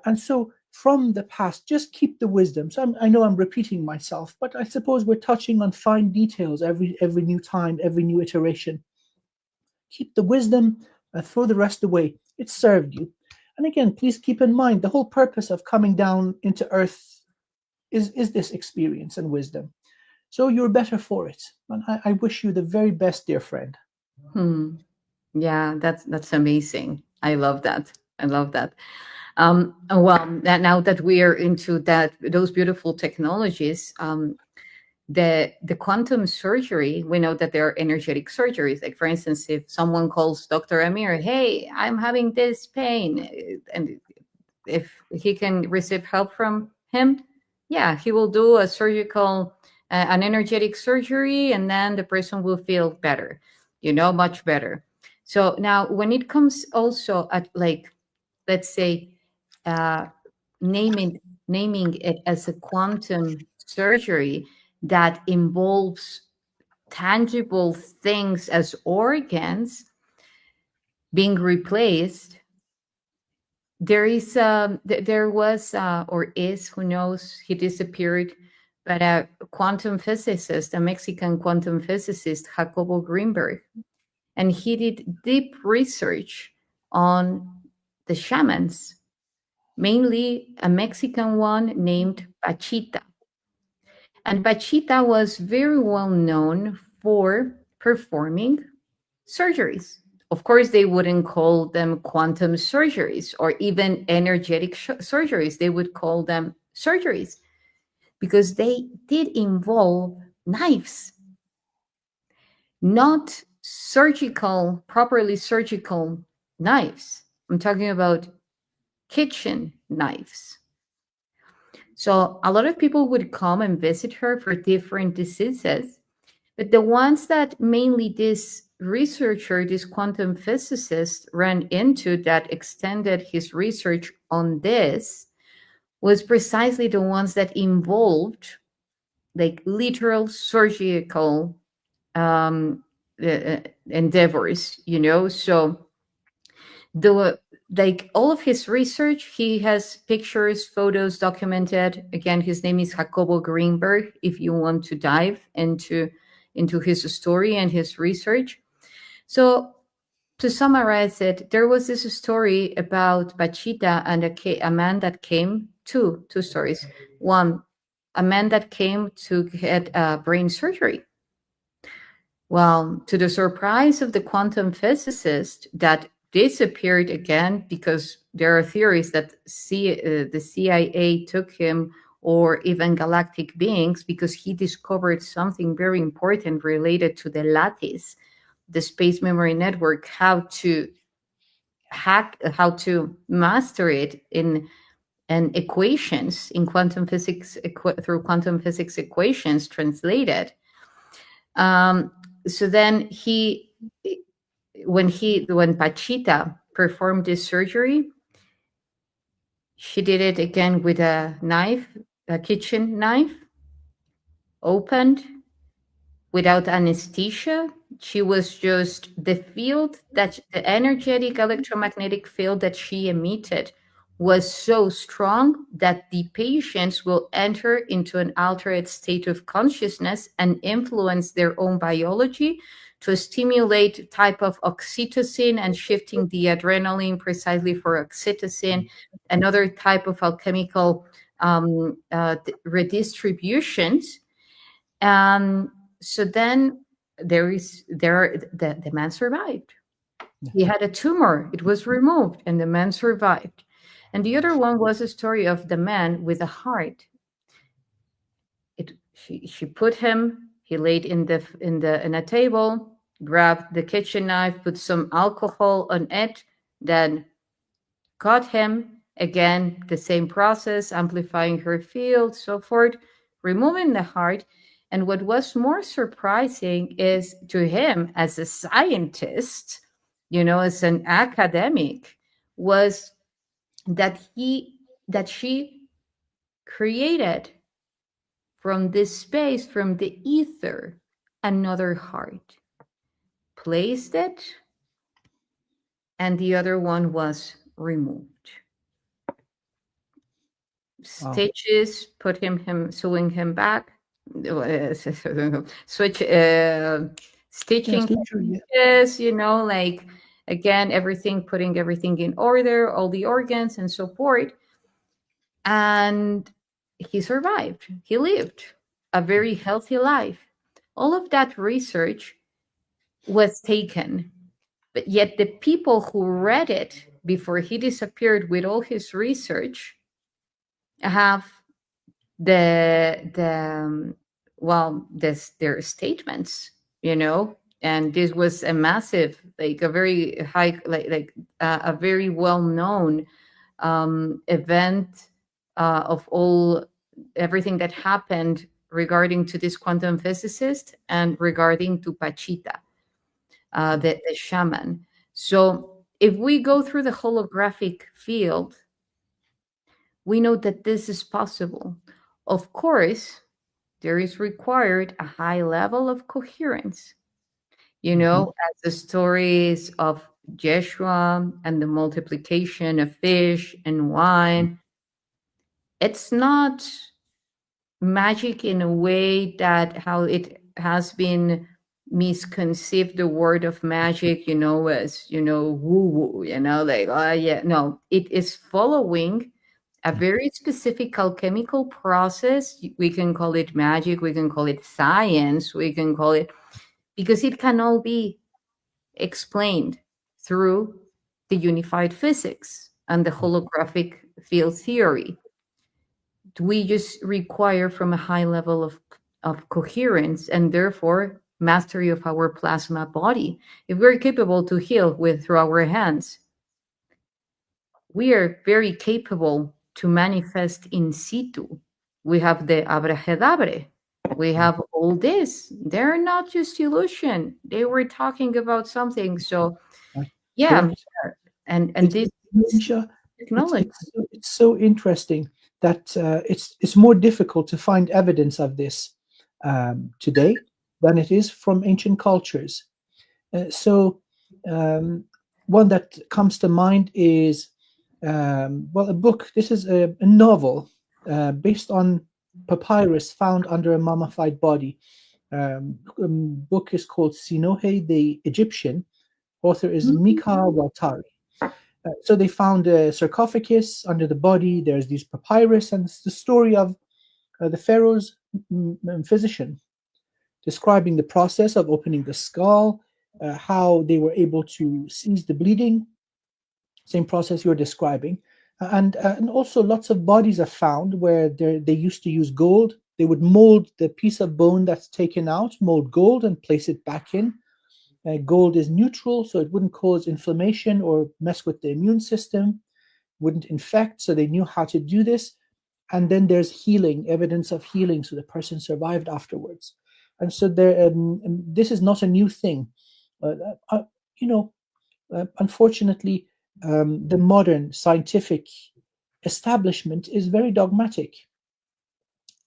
And so, from the past, just keep the wisdom. So I know I'm repeating myself, but I suppose we're touching on fine details every new time, every new iteration. Keep the wisdom, throw the rest away. It served you. And again, please keep in mind the whole purpose of coming down into earth is this experience and wisdom. So you're better for it. And I wish you the very best, dear friend. Yeah, that's amazing. I love that. I love that. Well, now that we are into those beautiful technologies, the quantum surgery, we know that there are energetic surgeries. Like, for instance, if someone calls Dr. Amir, hey, I'm having this pain, and if he can receive help from him, yeah, he will do a surgical, an energetic surgery, and then the person will feel better, much better. So now, when it comes also at, like, let's say, uh, naming it as a quantum surgery that involves tangible things as organs being replaced, there was, or is, who knows, he disappeared, but a quantum physicist, a Mexican quantum physicist, Jacobo Greenberg, and he did deep research on the shamans, mainly a Mexican one named Pachita. And Pachita was very well known for performing surgeries. Of course, they wouldn't call them quantum surgeries or even energetic surgeries. They would call them surgeries because they did involve knives, not properly surgical knives. I'm talking about kitchen knives. So a lot of people would come and visit her for different diseases. But the ones that mainly this researcher, this quantum physicist, ran into that extended his research on this was precisely the ones that involved, like, literal surgical endeavors, So the like all of his research, he has pictures, photos documented. Again, his name is Jacobo Greenberg, if you want to dive into his story and his research. So, to summarize it, there was this story about Bachita and a man that came, two stories. One, a man that came to get brain surgery. Well, to the surprise of the quantum physicist, that disappeared again, because there are theories that the CIA took him, or even galactic beings, because he discovered something very important related to the lattice, the space memory network, how to master it in and equations in quantum physics, through quantum physics equations translated. So then when Pachita performed this surgery, she did it again with a knife, a kitchen knife, opened without anesthesia. She was just the field that the energetic electromagnetic field that she emitted was so strong that the patients will enter into an altered state of consciousness and influence their own biology to stimulate type of oxytocin and shifting the adrenaline precisely for oxytocin, another type of alchemical redistributions. So then the man survived. He had a tumor, it was removed, and the man survived. And the other one was a story of the man with a heart. She put him. He laid in a table, grabbed the kitchen knife, put some alcohol on it, then cut him. Again, the same process, amplifying her field, so forth, removing the heart. And what was more surprising is to him as a scientist, as an academic, was that she created from this space, from the ether, another heart, placed it, and the other one was removed. Stitches, put him sewing him back, switch stitching, yes, like again, putting everything in order, all the organs and so forth. And he survived. He lived a very healthy life. All of that research was taken, but yet the people who read it before he disappeared with all his research have their statements, and this was a massive, like a very high, a very well-known event of everything that happened regarding to this quantum physicist and regarding to Pachita, the shaman. So if we go through the holographic field, we know that this is possible. Of course, there is required a high level of coherence. As the stories of Yeshua and the multiplication of fish and wine, it's not magic in a way that how it has been misconceived, the word of magic, as, woo-woo, like, oh yeah, no, it is following a very specific alchemical process. We can call it magic, we can call it science, we can call it, because it can all be explained through the unified physics and the holographic field theory. We just require from a high level of coherence and therefore mastery of our plasma body. If we're capable to heal through our hands, we are very capable to manifest in situ. We have the abracadabra. We have all this. They're not just illusion. They were talking about something. So, yeah, and this technology. It's so interesting that it's more difficult to find evidence of this today than it is from ancient cultures. One that comes to mind is a book. This is a novel based on papyrus found under a mummified body. Book is called Sinohe the Egyptian. Author is Mika Waltari. So they found a sarcophagus under the body. There's these papyrus, and it's the story of the pharaoh's physician describing the process of opening the skull, how they were able to cease the bleeding, same process you're describing. And also lots of bodies are found where they used to use gold. They would mold the piece of bone that's taken out, mold gold and place it back in. Gold is neutral, so it wouldn't cause inflammation or mess with the immune system, wouldn't infect, so they knew how to do this. And then there's healing, evidence of healing, so the person survived afterwards. And so this is not a new thing. Unfortunately, the modern scientific establishment is very dogmatic.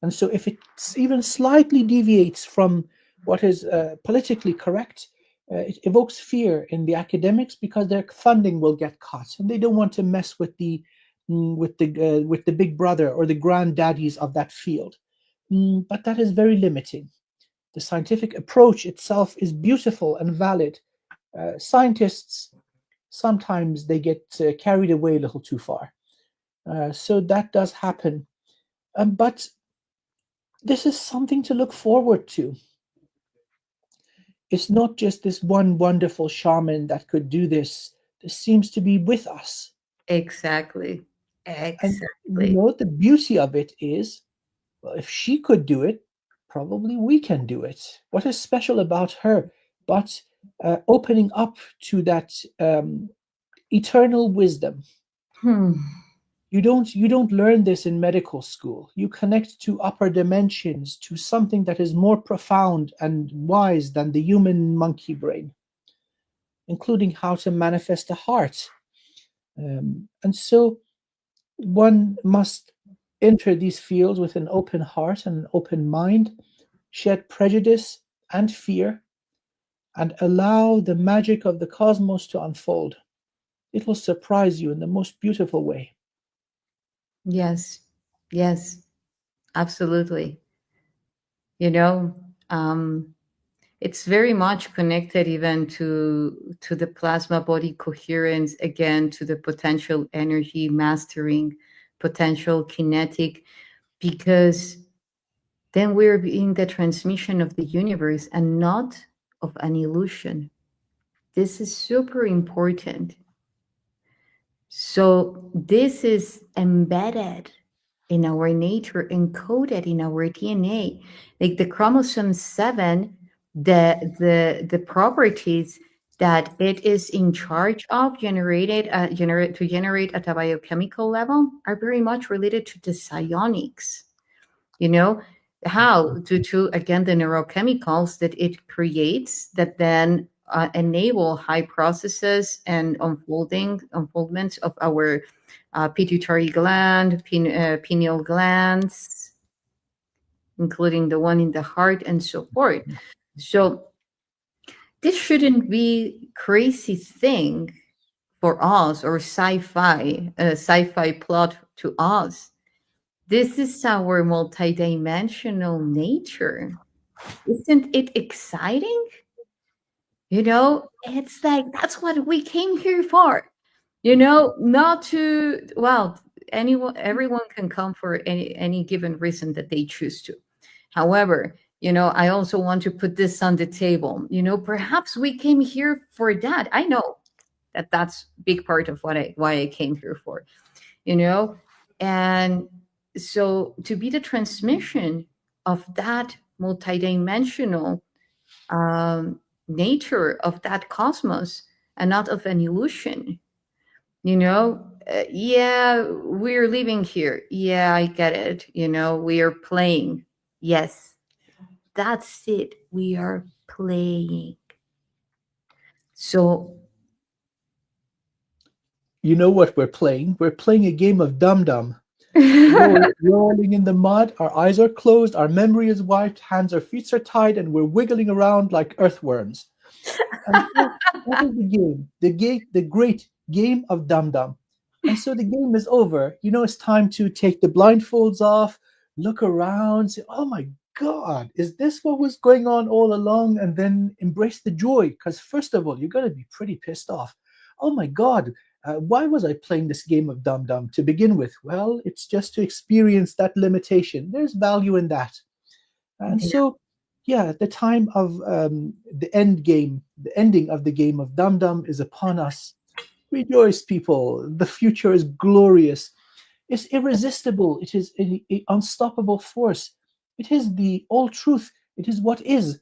And so if it even slightly deviates from what is politically correct, it evokes fear in the academics because their funding will get cut, and they don't want to mess with the big brother or the granddaddies of that field. But that is very limiting. The scientific approach itself is beautiful and valid. Scientists sometimes they get carried away a little too far, so that does happen. But this is something to look forward to. It's not just this one wonderful shaman that could do this. This seems to be with us. Exactly. And Exactly. the beauty of it is, well, if she could do it, probably we can do it. What is special about her? But opening up to that eternal wisdom. Hmm. You don't learn this in medical school. You connect to upper dimensions, to something that is more profound and wise than the human monkey brain, including how to manifest a heart. And so one must enter these fields with an open heart and an open mind, shed prejudice and fear, and allow the magic of the cosmos to unfold. It will surprise you in the most beautiful way. Yes. Yes. Absolutely. You know, um, it's very much connected even to the plasma body coherence, again, to the potential energy mastering, potential kinetic, because then we're being the transmission of the universe and not of an illusion. This is super important. So this is embedded in our nature, encoded in our DNA. Like the chromosome 7, the properties that it is in charge of to generate at a biochemical level are very much related to the psionics. You know, how due to again the neurochemicals that it creates that then enable high processes and unfoldments of our pituitary gland, pineal glands, including the one in the heart and so forth. So this shouldn't be crazy thing for us or sci-fi, a sci-fi plot to us. This is our multidimensional nature. Isn't it exciting? It's like that's what we came here for. Not to, well, everyone can come for any given reason that they choose to. However, I also want to put this on the table. Perhaps we came here for that. I know that that's big part of why I came here for. you know and so to be the transmission of that multidimensional nature of that cosmos and not of an illusion. Yeah, we're living here. Yeah, I get it. We are playing. Yes, that's it. We are playing. So You know what we're playing? We're playing a game of dum dum. Rolling in the mud, our eyes are closed, our memory is wiped, hands or feet are tied, and we're wiggling around like earthworms. And so that is the game, the great game of dum dum. And so the game is over. It's time to take the blindfolds off, look around, say, "Oh my God, is this what was going on all along?" And then embrace the joy. Because first of all, you're going to be pretty pissed off. Oh my God, why was I playing this game of dum dum to begin with? Well, it's just to experience that limitation. There's value in that. And so, yeah, the time of the ending of the game of Dum Dum is upon us. Rejoice, people. The future is glorious. It's irresistible. It is an unstoppable force. It is the all truth. It is what is.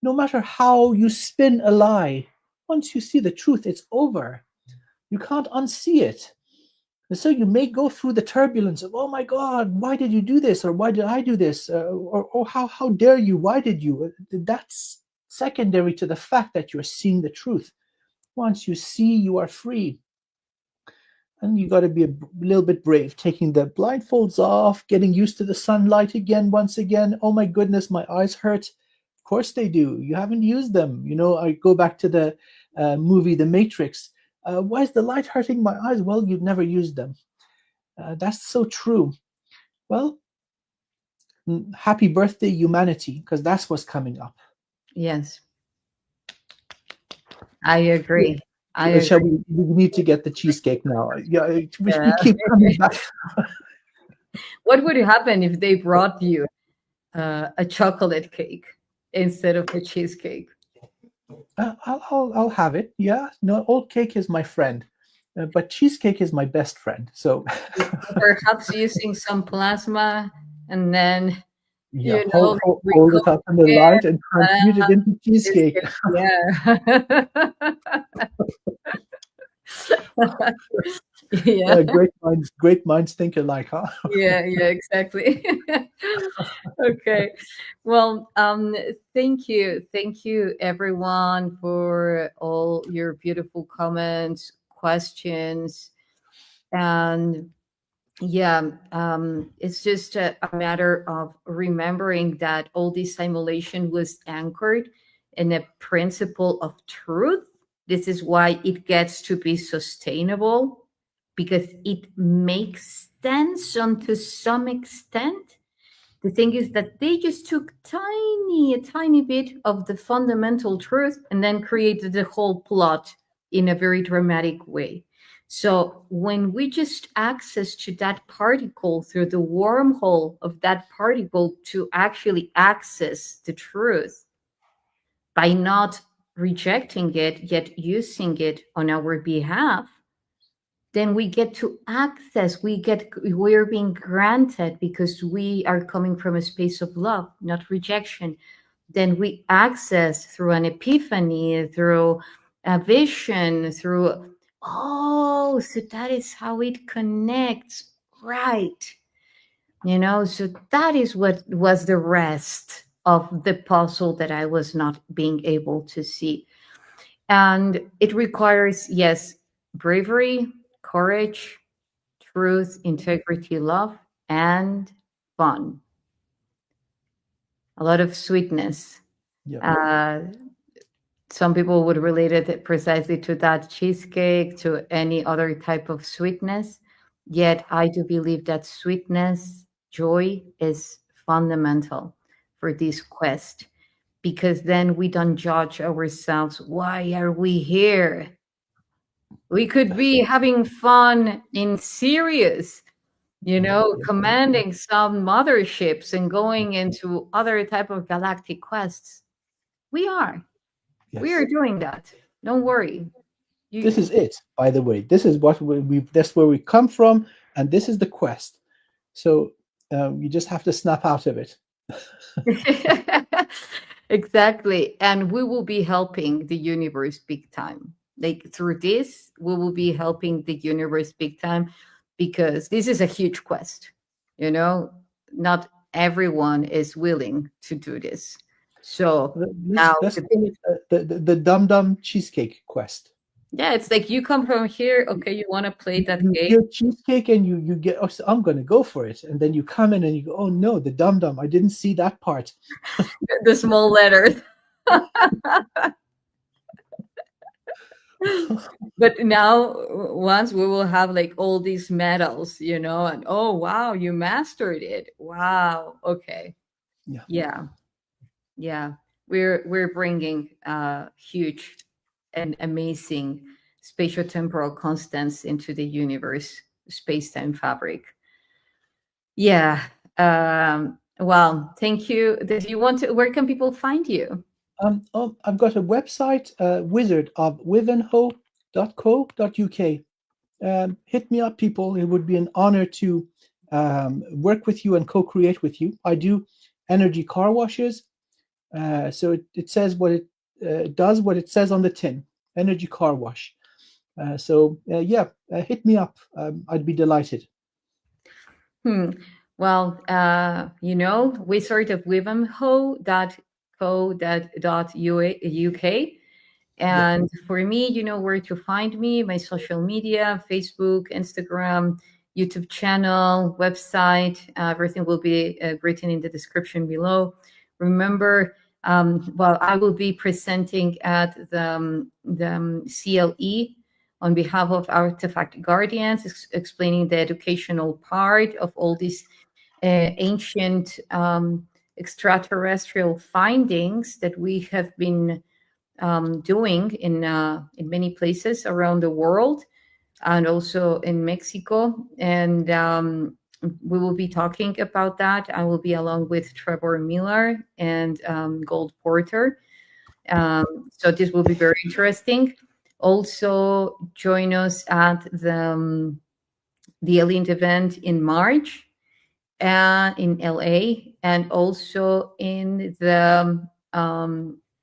No matter how you spin a lie, once you see the truth, it's over. You can't unsee it. And so you may go through the turbulence of, oh my God, why did you do this? Or why did I do this? Or how dare you? Why did you? That's secondary to the fact that you're seeing the truth. Once you see, you are free. And you got to be a little bit brave, taking the blindfolds off, getting used to the sunlight again, once again. Oh my goodness, my eyes hurt. Of course they do. You haven't used them. I go back to the movie The Matrix. Why is the light hurting my eyes? Well, you've never used them. That's so true. Well, happy birthday, humanity, because that's what's coming up. Yes, I agree. I agree. Shall we need to get the cheesecake now? Yeah, we keep coming back. What would happen if they brought you a chocolate cake instead of a cheesecake? I'll have it. Yeah, no, old cake is my friend, but cheesecake is my best friend. So perhaps using some plasma, and then hold it up in the light and transmute it into cheesecake. Yeah. Yeah. Great minds think alike, huh? Yeah, exactly. Okay. Well, thank you everyone for all your beautiful comments, questions, and yeah, it's just a matter of remembering that all this simulation was anchored in a principle of truth. This is why it gets to be sustainable, because it makes sense to some extent. The thing is that they just took a tiny bit of the fundamental truth and then created the whole plot in a very dramatic way. So when we just access to that particle through the wormhole of that particle to actually access the truth by not rejecting it, yet using it on our behalf, then we get to access, we're being granted, because we are coming from a space of love, not rejection. Then we access through an epiphany, through a vision, through, oh, so that is how it connects, right? So that is what was the rest of the puzzle that I was not being able to see. And it requires, yes, bravery, courage, truth, integrity, love, and fun. A lot of sweetness. Yeah. Some people would relate it precisely to that cheesecake, to any other type of sweetness. Yet I do believe that sweetness, joy is fundamental for this quest, because then we don't judge ourselves. Why are we here? We could be having fun in Sirius, commanding some motherships and going into other type of galactic quests. We are. Yes. We are doing that. Don't worry. This is it, by the way. This is what that's where we come from, and this is the quest. So you just have to snap out of it. Exactly. And we will be helping the universe big time. Like through this, we will be helping the universe big time, because this is a huge quest. Not everyone is willing to do this. So let's call it the Dum Dum Cheesecake Quest. Yeah, it's like you come from here. Okay, you want to play that game? You cheesecake, and you get. Oh, so I'm going to go for it, and then you come in and you go, oh no, the Dum Dum. I didn't see that part. The small letters. But now, once we will have like all these medals, and oh wow, you mastered it. Wow. Okay. Yeah. We're bringing huge and amazing spatio-temporal constants into the universe, space-time fabric. Yeah. Well, thank you. Did you want to? Where can people find you? I've got a website, wizard of wivenhoe.co.uk. Hit me up, people. It would be an honor to work with you and co-create with you. I do energy car washes. So it says what it does, what it says on the tin. Energy car wash. Hit me up. I'd be delighted. Well, wizard of wivenhoe.co.uk, And for me, you know where to find me, my social media, Facebook, Instagram, YouTube channel, website. Everything will be written in the description below. Remember, well, I will be presenting at the CLE on behalf of Artifact Guardians, explaining the educational part of all these ancient extraterrestrial findings that we have been doing in many places around the world, and also in Mexico. And we will be talking about that. I will be along with Trevor Miller and Gold Porter. So this will be very interesting. Also, join us at the Elite event in March in LA, and also in the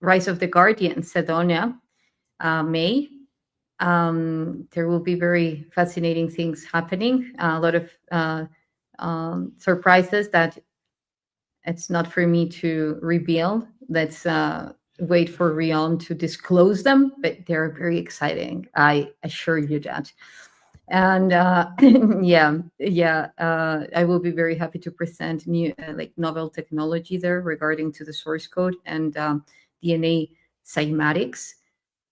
Rise of the Guardian, Sedona, May. There will be very fascinating things happening, a lot of surprises that it's not for me to reveal. Let's wait for Rion to disclose them, but they're very exciting. I assure you that. And I will be very happy to present new like novel technology there regarding to the source code and DNA cymatics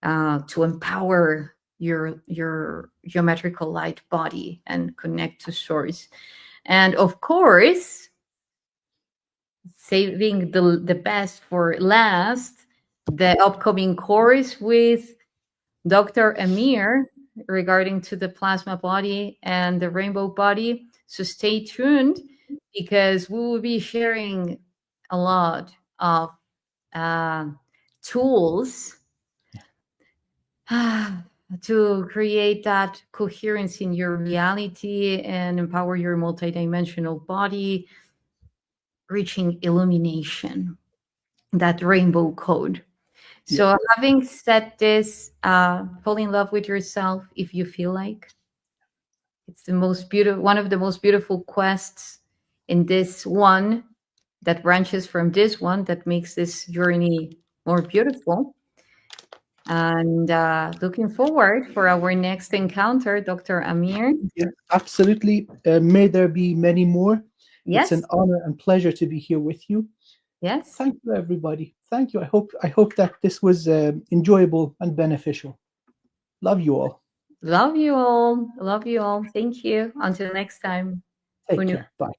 to empower your geometrical light body and connect to source. And of course, saving the best for last, the upcoming course with Dr. Amir regarding to the plasma body and the rainbow body. So stay tuned, because we will be sharing a lot of tools to create that coherence in your reality and empower your multidimensional body, reaching illumination, that rainbow code. So having said this, fall in love with yourself if you feel like. It's the most beautiful, one of the most beautiful quests in this one that branches from this one that makes this journey more beautiful. And looking forward for our next encounter, Dr. Amir. Yeah, absolutely. May there be many more. Yes. It's an honor and pleasure to be here with you. Yes. Thank you, everybody. Thank you. I hope that this was enjoyable and beneficial. Love you all. Love you all. Love you all. Thank you. Until next time. Take care. Bye.